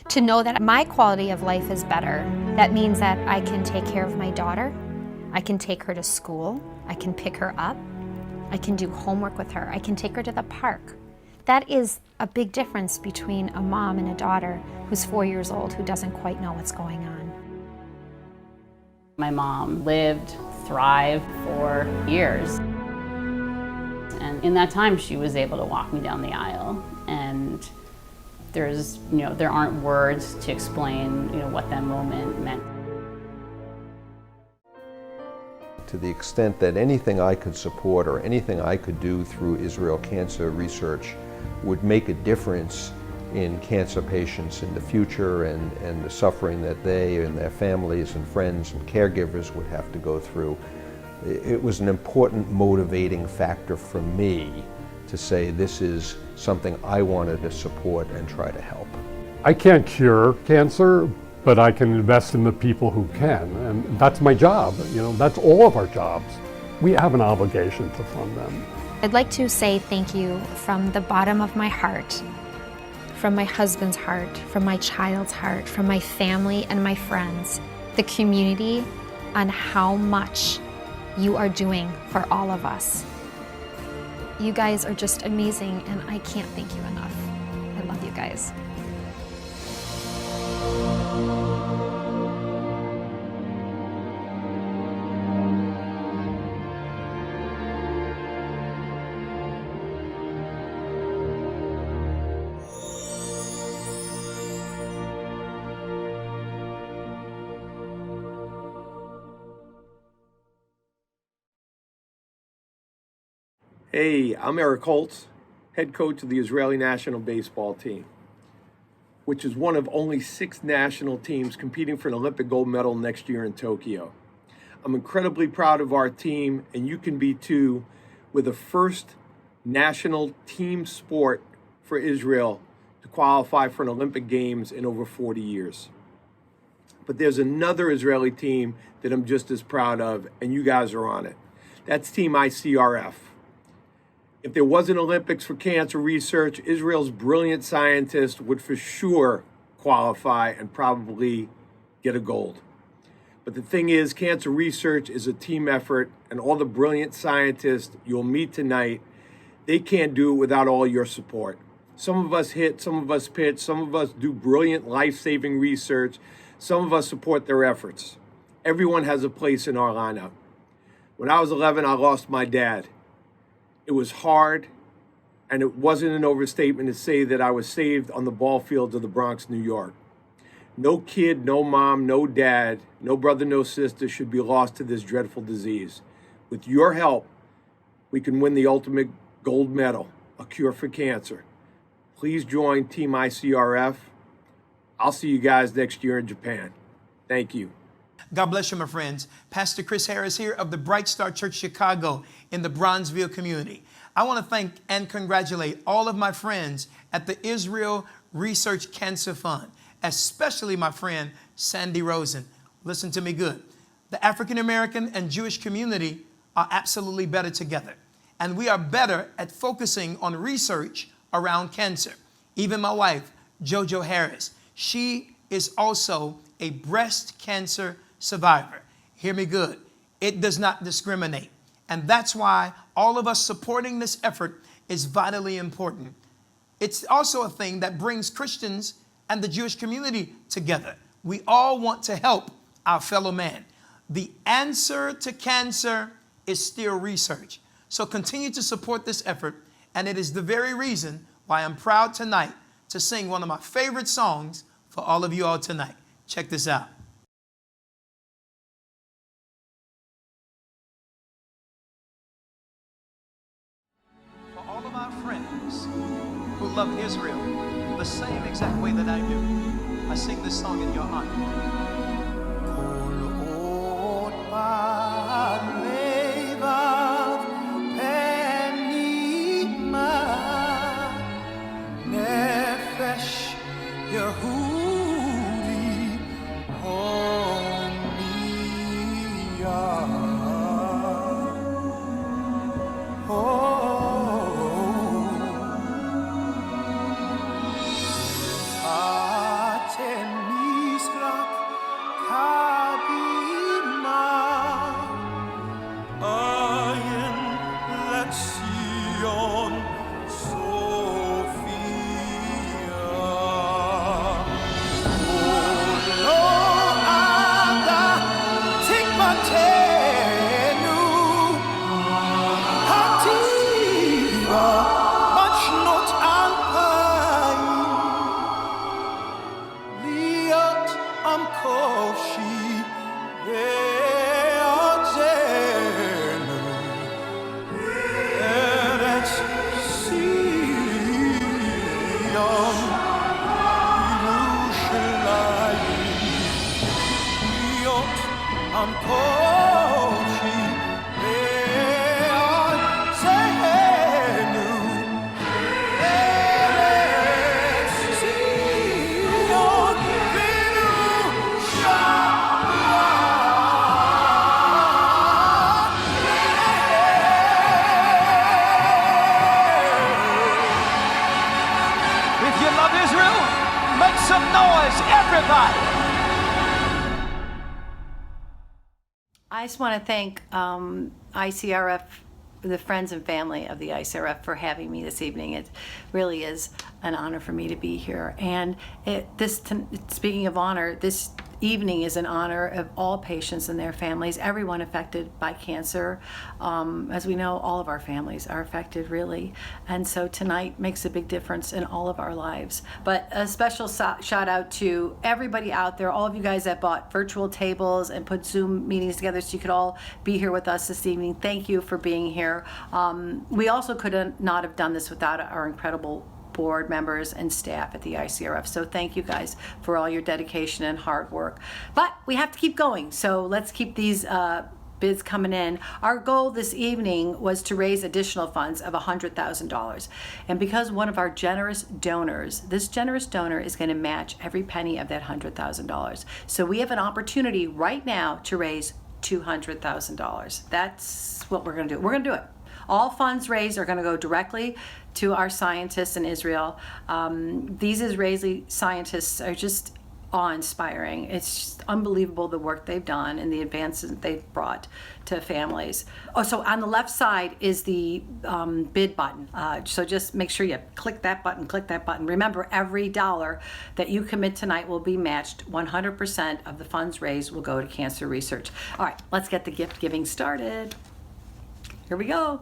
to know that my quality of life is better. That means that I can take care of my daughter. I can take her to school. I can pick her up. I can do homework with her. I can take her to the park. That is a big difference between a mom and a daughter who's 4 years old who doesn't quite know what's going on. My mom lived, thrived for years. And in that time, she was able to walk me down the aisle. And there aren't words to explain, what that moment meant. To the extent that anything I could support or anything I could do through Israel Cancer Research would make a difference in cancer patients in the future and the suffering that they and their families and friends and caregivers would have to go through, it was an important motivating factor for me to say this is something I wanted to support and try to help. I can't cure cancer, but I can invest in the people who can, and that's my job. That's all of our jobs. We have an obligation to fund them. I'd like to say thank you from the bottom of my heart, from my husband's heart, from my child's heart, from my family and my friends, the community, on how much you are doing for all of us. You guys are just amazing, and I can't thank you enough. I love you guys. Hey, I'm Eric Holtz, head coach of the Israeli national baseball team, which is one of only 6 national teams competing for an Olympic gold medal next year in Tokyo. I'm incredibly proud of our team, and you can be too, with the first national team sport for Israel to qualify for an Olympic Games in over 40 years. But there's another Israeli team that I'm just as proud of, and you guys are on it. That's Team ICRF. If there wasn't Olympics for cancer research, Israel's brilliant scientists would for sure qualify and probably get a gold. But the thing is, cancer research is a team effort, and all the brilliant scientists you'll meet tonight, They can't do it without all your support. Some of us hit, some of us pitch, some of us do brilliant life-saving research, some of us support their efforts. Everyone has a place in our lineup. When I was 11, I lost my dad. It was hard, and it wasn't an overstatement to say that I was saved on the ball fields of the Bronx, New York. No kid, no mom, no dad, no brother, no sister should be lost to this dreadful disease. With your help, we can win the ultimate gold medal, a cure for cancer. Please join Team ICRF. I'll see you guys next year in Japan. Thank you. God bless you, my friends. Pastor Chris Harris here of the Bright Star Church Chicago in the Bronzeville community. I want to thank and congratulate all of my friends at the Israel Research Cancer Fund, especially my friend Sandy Rosen. Listen to me good. The African American and Jewish community are absolutely better together. And we are better at focusing on research around cancer. Even my wife, JoJo Harris, she is also a breast cancer survivor. Hear me good. It does not discriminate. And that's why all of us supporting this effort is vitally important. It's also a thing that brings Christians and the Jewish community together. We all want to help our fellow man. The answer to cancer is still research. So continue to support this effort, and it is the very reason why I'm proud tonight to sing one of my favorite songs for all of you all tonight. Check this out. For all of our friends who love Israel the same exact way that I do, I sing this song in your honor. I just want to thank ICRF, the friends and family of the ICRF, for having me this evening. It really is an honor for me to be here. And speaking of honor, this evening is in honor of all patients and their families, everyone affected by cancer. As we know, all of our families are affected, really. And so tonight makes a big difference in all of our lives. But a special shout out to everybody out there, all of you guys that bought virtual tables and put Zoom meetings together so you could all be here with us this evening. Thank you for being here. We also could not have done this without our incredible board members and staff at the ICRF. So thank you guys for all your dedication and hard work. But we have to keep going. So let's keep these bids coming in. Our goal this evening was to raise additional funds of $100,000. And because one of our generous donors, this generous donor is going to match every penny of that $100,000. So we have an opportunity right now to raise $200,000. That's what we're going to do. We're going to do it. All funds raised are going to go directly to our scientists in Israel. These Israeli scientists are just awe-inspiring. It's just unbelievable the work they've done and the advances they've brought to families. Oh, so on the left side is the bid button. So just make sure you click that button. Remember, every dollar that you commit tonight will be matched. 100% of the funds raised will go to cancer research. All right, let's get the gift giving started. Here we go.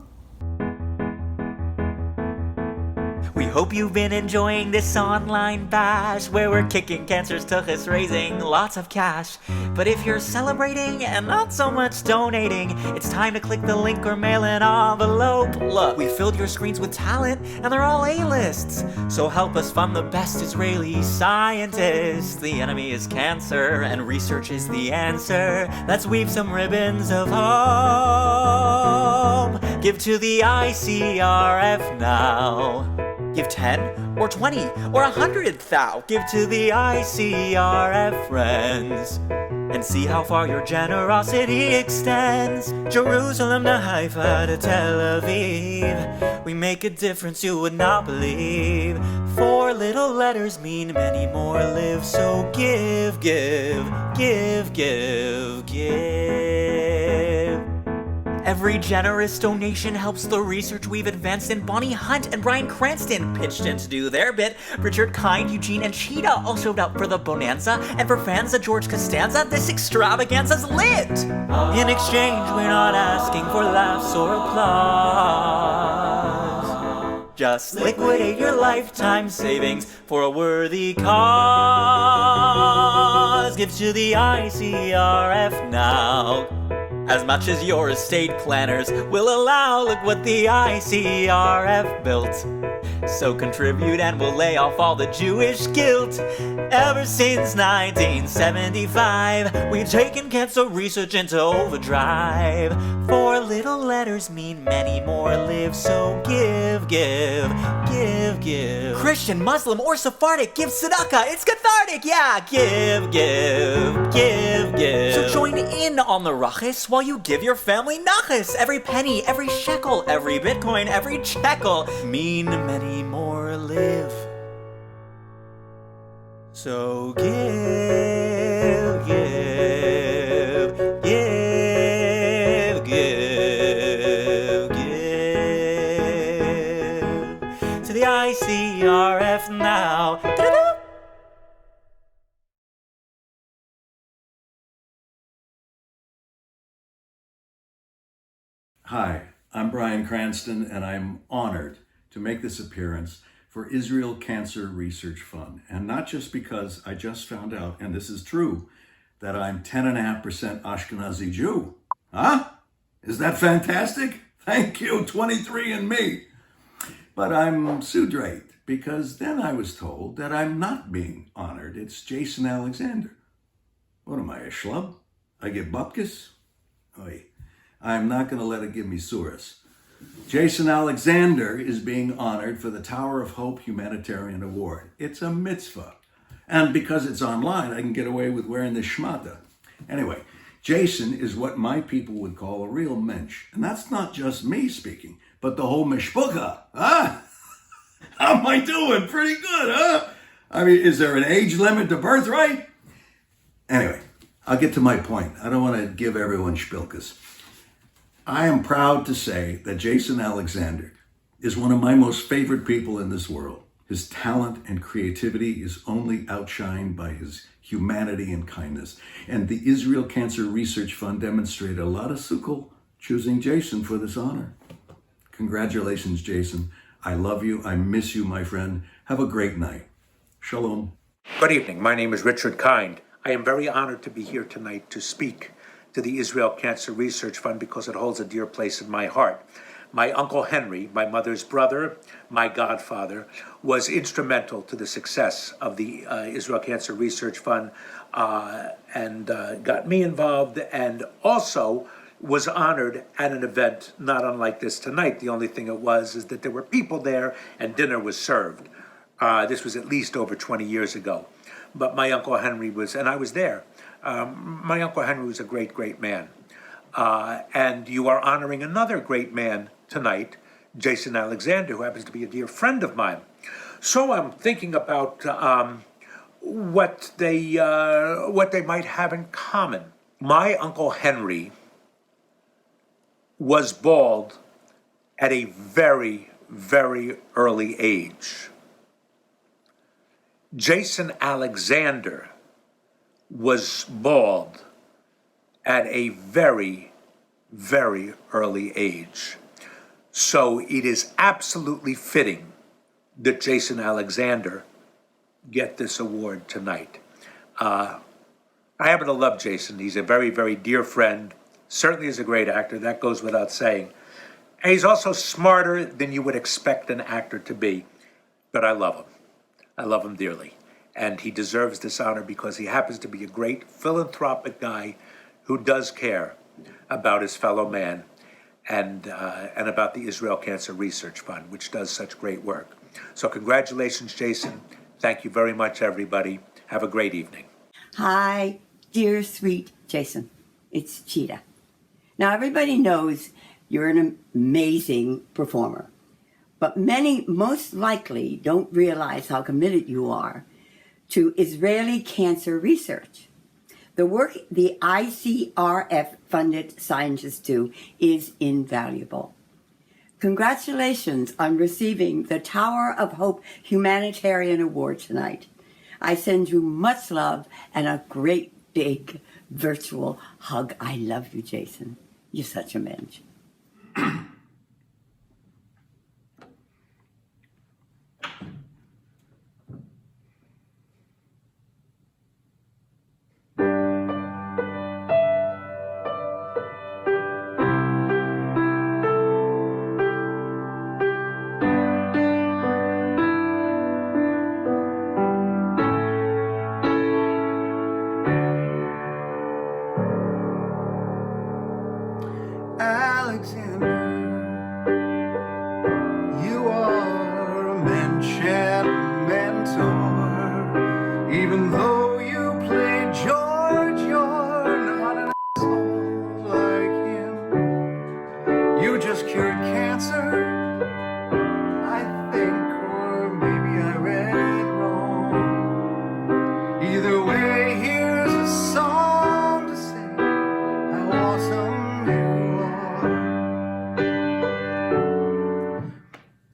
We hope you've been enjoying this online bash where we're kicking cancer's tuchus, raising lots of cash. But if you're celebrating and not so much donating, it's time to click the link or mail an envelope. Look, we filled your screens with talent and they're all A-lists. So help us fund the best Israeli scientists. The enemy is cancer and research is the answer. Let's weave some ribbons of home. Give to the ICRF now. Give 10 or 20 or 100 thou. Give to the ICRF friends and see how far your generosity extends. Jerusalem to Haifa to Tel Aviv. We make a difference you would not believe. 4 little letters mean many more live. So give, give, give, give, give. Every generous donation helps the research we've advanced in. Bonnie Hunt and Brian Cranston pitched in to do their bit. Richard Kind, Eugene, and Cheetah all showed up for the bonanza. And for fans of George Costanza, this extravaganza's lit! In exchange, we're not asking for laughs or applause. Just liquidate your lifetime savings for a worthy cause. Give to the ICRF now. As much as your estate planners will allow, look what the ICRF built. So contribute and we'll lay off all the Jewish guilt. Ever since 1975, we've taken cancer research into overdrive. 4 little letters mean many more live. So give, give, give, give. Christian, Muslim, or Sephardic, give tzedakah. It's cathartic, yeah. Give, give, give, give. So join in on the ruckus while you give your family nachas. Every penny, every shekel, every bitcoin, every shekel mean many more live. So give, give, give, give, give to the ICRF now. Hi, I'm Brian Cranston, and I'm honored to make this appearance for Israel Cancer Research Fund. And not just because I just found out, and this is true, that I'm 10.5% Ashkenazi Jew. Huh? Is that fantastic? Thank you, 23andMe. But I'm Sudrate, because then I was told that I'm not being honored. It's Jason Alexander. What am I, a schlub? I get bupkis? Oy. I'm not going to let it give me sores. Jason Alexander is being honored for the Tower of Hope Humanitarian Award. It's a mitzvah. And because it's online, I can get away with wearing the shmata. Anyway, Jason is what my people would call a real mensch. And that's not just me speaking, but the whole mishpucha. Huh? How am I doing? Pretty good, huh? I mean, is there an age limit to birthright? Anyway, I'll get to my point. I don't want to give everyone spilkas. I am proud to say that Jason Alexander is one of my most favorite people in this world. His talent and creativity is only outshined by his humanity and kindness. And the Israel Cancer Research Fund demonstrated a lot of sukkel choosing Jason for this honor. Congratulations, Jason. I love you. I miss you, my friend. Have a great night. Shalom. Good evening. My name is Richard Kind. I am very honored to be here tonight to speak to the Israel Cancer Research Fund because it holds a dear place in my heart. My Uncle Henry, my mother's brother, my godfather, was instrumental to the success of the Israel Cancer Research Fund and got me involved, and also was honored at an event not unlike this tonight. The only thing it was is that there were people there and dinner was served. This was at least over 20 years ago. But my Uncle Henry was, and I was there. My Uncle Henry was a great, great man. And you are honoring another great man tonight, Jason Alexander, who happens to be a dear friend of mine. So I'm thinking about what they might have in common. My Uncle Henry was bald at a very, very early age. Jason Alexander was bald at a very, very early age. So it is absolutely fitting that Jason Alexander get this award tonight. I happen to love Jason. He's a very, very dear friend. Certainly is a great actor. That goes without saying. And he's also smarter than you would expect an actor to be. But I love him. I love him dearly. And he deserves this honor because he happens to be a great philanthropic guy who does care about his fellow man and about the Israel Cancer Research Fund, which does such great work. So congratulations, Jason. Thank you very much, everybody. Have a great evening. Hi, dear sweet Jason. It's Cheetah. Now, everybody knows you're an amazing performer, but many most likely don't realize how committed you are to Israeli cancer research. The work the ICRF-funded scientists do is invaluable. Congratulations on receiving the Tower of Hope Humanitarian Award tonight. I send you much love and a great big virtual hug. I love you, Jason. You're such a mensch.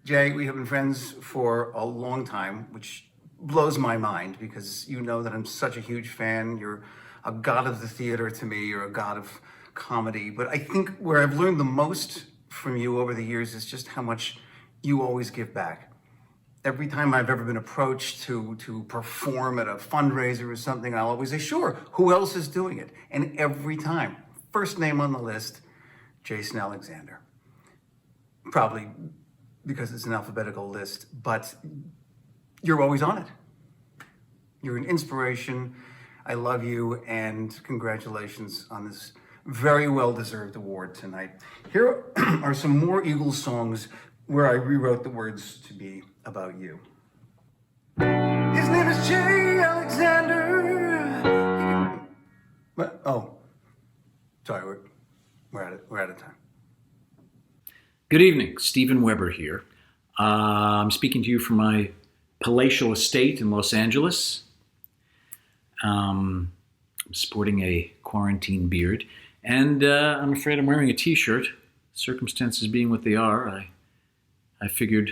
Jay, we have been friends for a long time, which blows my mind because you know that I'm such a huge fan. You're a god of the theater to me. You're a god of comedy. But I think where I've learned the most from you over the years is just how much you always give back. Every time I've ever been approached to perform at a fundraiser or something, I'll always say, sure, who else is doing it? And every time, first name on the list, Jason Alexander. Probably because it's an alphabetical list, but you're always on it. You're an inspiration. I love you, and congratulations on this very well-deserved award tonight. Here are some more Eagles songs where I rewrote the words to be about you. His name is Jay Alexander. What? Oh, sorry, we're out of time. Good evening, Stephen Weber here. I'm speaking to you from my palatial estate in Los Angeles. I'm sporting a quarantine beard, and I'm afraid I'm wearing a t-shirt. Circumstances being what they are, I figured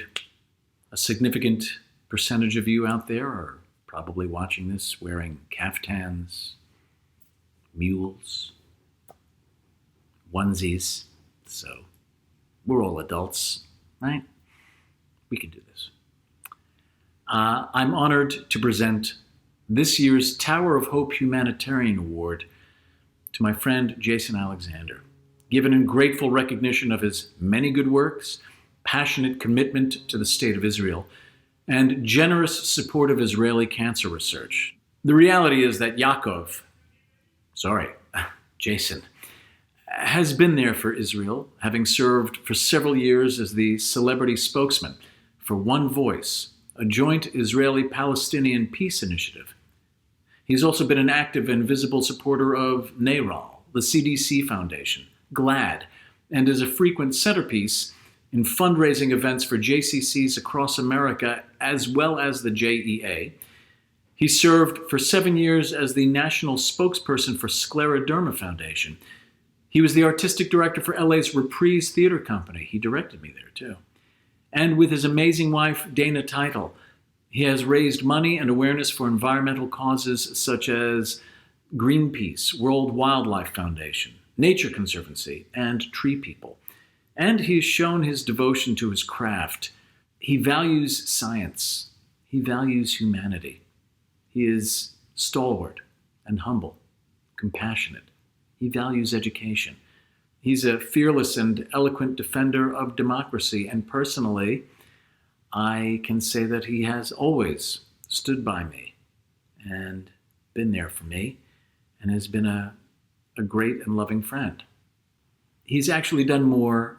a significant percentage of you out there are probably watching this wearing caftans, mules, onesies, so we're all adults, right? We can do this. I'm honored to present this year's Tower of Hope Humanitarian Award to my friend Jason Alexander, given in grateful recognition of his many good works, passionate commitment to the State of Israel, and generous support of Israeli cancer research. The reality is that Jason, has been there for Israel, having served for several years as the celebrity spokesman for One Voice, a joint Israeli-Palestinian peace initiative. He's also been an active and visible supporter of NARAL, the CDC Foundation, GLAD, and is a frequent centerpiece in fundraising events for JCCs across America, as well as the JEA, He served for 7 years as the national spokesperson for Scleroderma Foundation. He was the artistic director for LA's Reprise Theater Company. He directed me there, too. And with his amazing wife, Dana Teitel, he has raised money and awareness for environmental causes such as Greenpeace, World Wildlife Foundation, Nature Conservancy, and Tree People. And he's shown his devotion to his craft. He values science. He values humanity. He is stalwart and humble, compassionate. He values education. He's a fearless and eloquent defender of democracy, and personally, I can say that he has always stood by me and been there for me and has been a great and loving friend. He's actually done more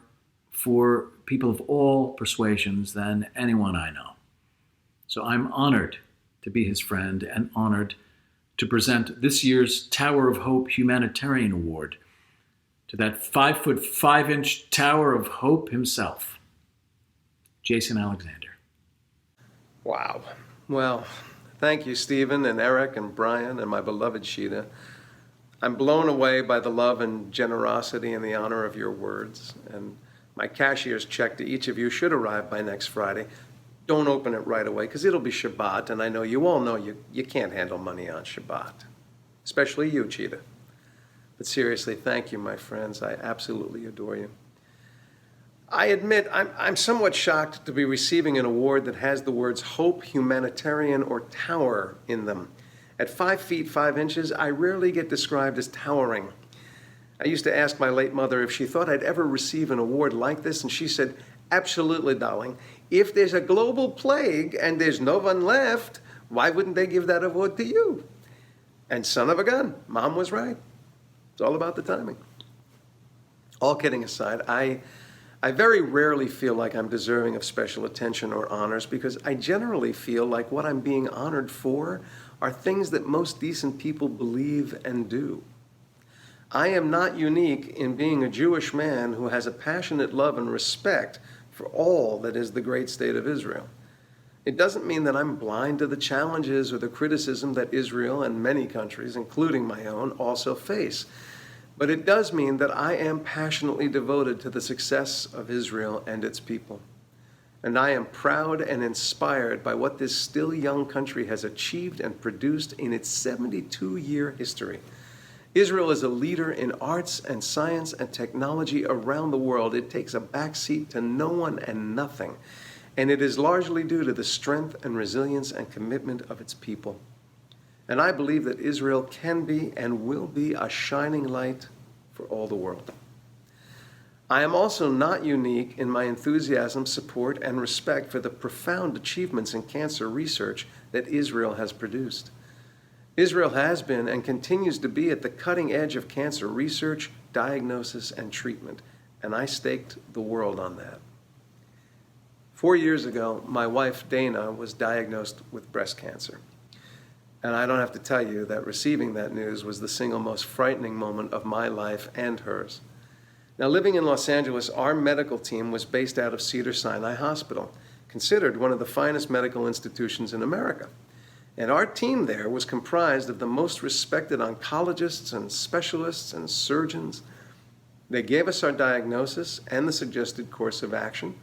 for people of all persuasions than anyone I know. So I'm honored to be his friend and honored to present this year's Tower of Hope Humanitarian Award to that 5'5" Tower of Hope himself, Jason Alexander. Wow. Well, thank you, Stephen and Eric and Brian and my beloved Sheeta. I'm blown away by the love and generosity and the honor of your words. And my cashier's check to each of you should arrive by next Friday. Don't open it right away because it'll be Shabbat, and I know you all know you can't handle money on Shabbat, especially you, Cheetah. But seriously, thank you, my friends. I absolutely adore you. I admit I'm somewhat shocked to be receiving an award that has the words Hope, Humanitarian, or Tower in them. At 5 feet 5 inches, I rarely get described as towering. I used to ask my late mother if she thought I'd ever receive an award like this, and she said, absolutely, darling. If there's a global plague and there's no one left, why wouldn't they give that award to you? And son of a gun, Mom was right. It's all about the timing. All kidding aside, I very rarely feel like I'm deserving of special attention or honors because I generally feel like what I'm being honored for are things that most decent people believe and do. I am not unique in being a Jewish man who has a passionate love and respect for all that is the great state of Israel. It doesn't mean that I'm blind to the challenges or the criticism that Israel and many countries, including my own, also face. But it does mean that I am passionately devoted to the success of Israel and its people. And I am proud and inspired by what this still young country has achieved and produced in its 72-year history. Israel is a leader in arts and science and technology around the world. It takes a backseat to no one and nothing. And it is largely due to the strength and resilience and commitment of its people. And I believe that Israel can be and will be a shining light for all the world. I am also not unique in my enthusiasm, support, and respect for the profound achievements in cancer research that Israel has produced. Israel has been and continues to be at the cutting edge of cancer research, diagnosis, and treatment, and I staked the world on that. 4 years ago, my wife, Dana, was diagnosed with breast cancer. And I don't have to tell you that receiving that news was the single most frightening moment of my life and hers. Now, living in Los Angeles, our medical team was based out of Cedars-Sinai Hospital, considered one of the finest medical institutions in America. And our team there was comprised of the most respected oncologists and specialists and surgeons. They gave us our diagnosis and the suggested course of action,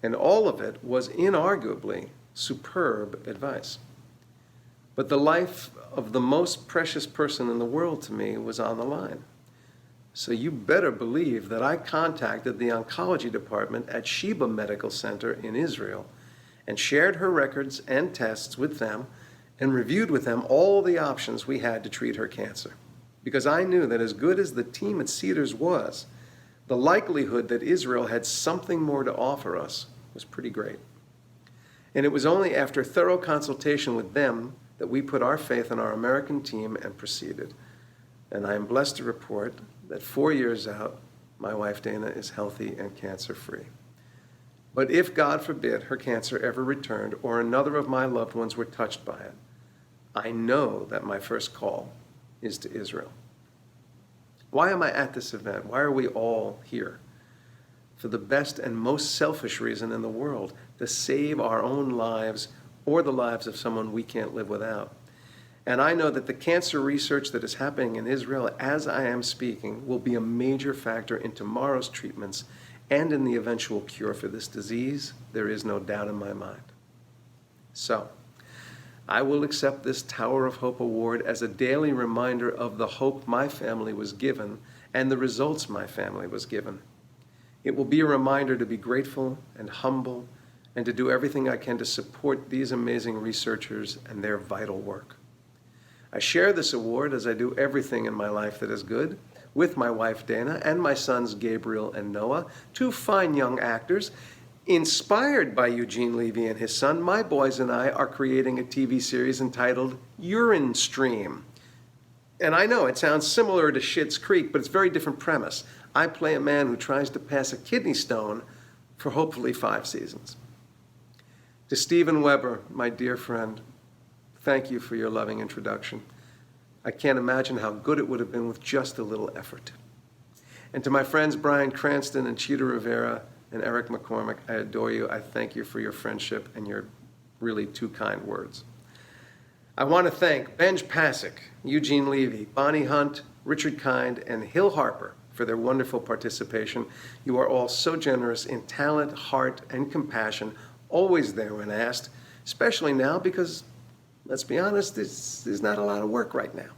and all of it was inarguably superb advice. But the life of the most precious person in the world to me was on the line. So you better believe that I contacted the oncology department at Sheba Medical Center in Israel and shared her records and tests with them and reviewed with them all the options we had to treat her cancer. Because I knew that as good as the team at Cedars was, the likelihood that Israel had something more to offer us was pretty great. And it was only after thorough consultation with them that we put our faith in our American team and proceeded. And I am blessed to report that 4 years out, my wife Dana is healthy and cancer-free. But if, God forbid, her cancer ever returned or another of my loved ones were touched by it, I know that my first call is to Israel. Why am I at this event? Why are we all here? For the best and most selfish reason in the world, to save our own lives or the lives of someone we can't live without. And I know that the cancer research that is happening in Israel as I am speaking will be a major factor in tomorrow's treatments and in the eventual cure for this disease. There is no doubt in my mind. So, I will accept this Tower of Hope award as a daily reminder of the hope my family was given and the results my family was given. It will be a reminder to be grateful and humble and to do everything I can to support these amazing researchers and their vital work. I share this award, as I do everything in my life that is good, with my wife Dana and my sons Gabriel and Noah, two fine young actors. Inspired by Eugene Levy and his son, my boys and I are creating a TV series entitled Urine Stream. And I know it sounds similar to Schitt's Creek, but it's a very different premise. I play a man who tries to pass a kidney stone for hopefully 5 seasons. To Stephen Weber, my dear friend, thank you for your loving introduction. I can't imagine how good it would have been with just a little effort. And to my friends Brian Cranston and Cheetah Rivera and Eric McCormick, I adore you. I thank you for your friendship and your really 2 kind words. I want to thank Benj Pasek, Eugene Levy, Bonnie Hunt, Richard Kind, and Hill Harper for their wonderful participation. You are all so generous in talent, heart, and compassion, always there when asked, especially now because, let's be honest, there's not a lot of work right now.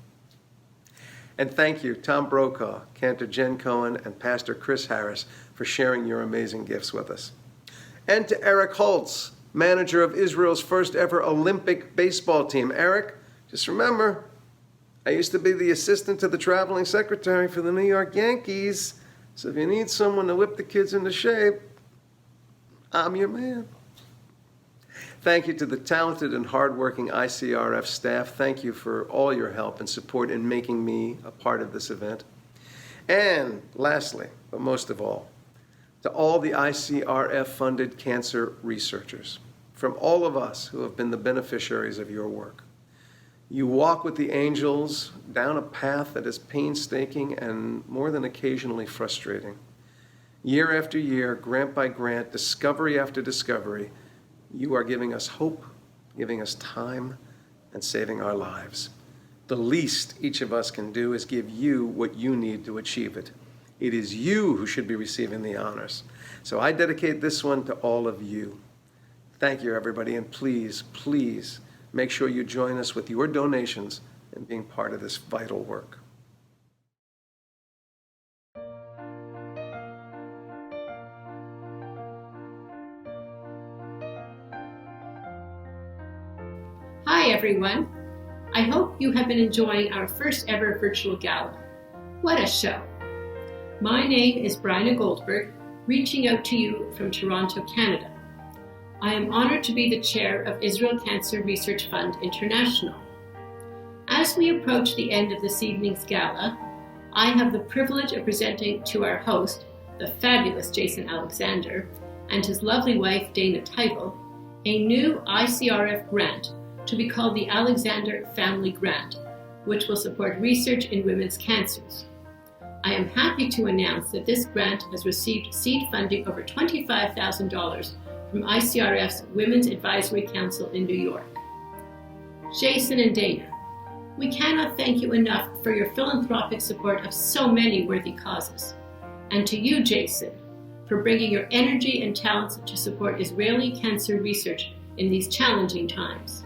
And thank you, Tom Brokaw, Cantor Jen Cohen, and Pastor Chris Harris for sharing your amazing gifts with us. And to Eric Holtz, manager of Israel's first ever Olympic baseball team. Eric, just remember, I used to be the assistant to the traveling secretary for the New York Yankees, so if you need someone to whip the kids into shape, I'm your man. Thank you to the talented and hardworking ICRF staff. Thank you for all your help and support in making me a part of this event. And lastly, but most of all, to all the ICRF-funded cancer researchers, from all of us who have been the beneficiaries of your work. You walk with the angels down a path that is painstaking and more than occasionally frustrating. Year after year, grant by grant, discovery after discovery, you are giving us hope, giving us time, and saving our lives. The least each of us can do is give you what you need to achieve it. It is you who should be receiving the honors. So I dedicate this one to all of you. Thank you, everybody, and please, please make sure you join us with your donations in being part of this vital work. Hi everyone. I hope you have been enjoying our first ever virtual gala. What a show. My name is Bryna Goldberg, reaching out to you from Toronto, Canada. I am honored to be the chair of Israel Cancer Research Fund International. As we approach the end of this evening's gala, I have the privilege of presenting to our host, the fabulous Jason Alexander, and his lovely wife, Dana Teitel, a new ICRF grant to be called the Alexander Family Grant, which will support research in women's cancers. I am happy to announce that this grant has received seed funding over $25,000 from ICRF's Women's Advisory Council in New York. Jason and Dana, we cannot thank you enough for your philanthropic support of so many worthy causes. And to you, Jason, for bringing your energy and talents to support Israeli cancer research in these challenging times.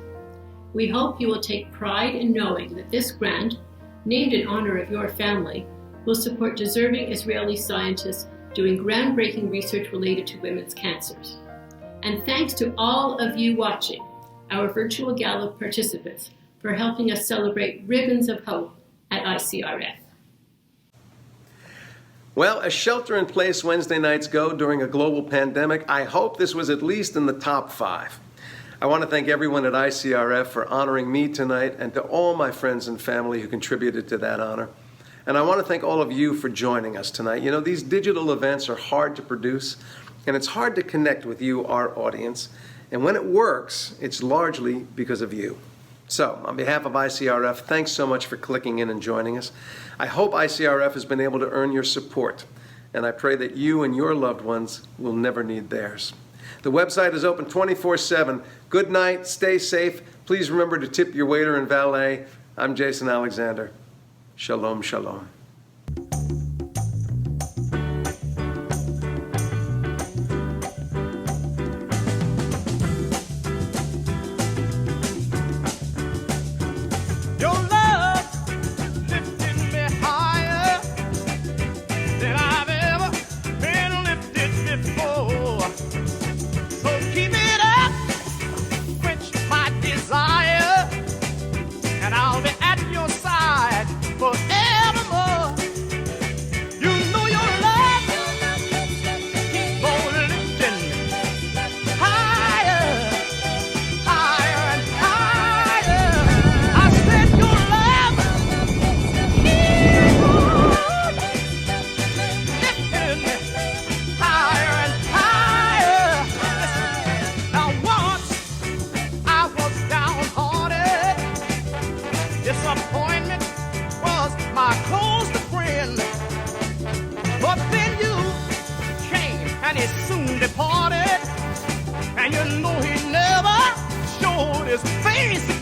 We hope you will take pride in knowing that this grant, named in honor of your family, will support deserving Israeli scientists doing groundbreaking research related to women's cancers. And thanks to all of you watching, our virtual gala participants, for helping us celebrate Ribbons of Hope at ICRF. Well, as shelter-in-place Wednesday nights go during a global pandemic, I hope this was at least in the top 5. I want to thank everyone at ICRF for honoring me tonight and to all my friends and family who contributed to that honor. And I want to thank all of you for joining us tonight. You know, these digital events are hard to produce, and it's hard to connect with you, our audience. And when it works, it's largely because of you. So, on behalf of ICRF, thanks so much for clicking in and joining us. I hope ICRF has been able to earn your support, and I pray that you and your loved ones will never need theirs. The website is open 24/7. Good night, stay safe. Please remember to tip your waiter and valet. I'm Jason Alexander. Shalom, shalom. Disappointment was my closest friend, but then you came and he soon departed, and you know he never showed his face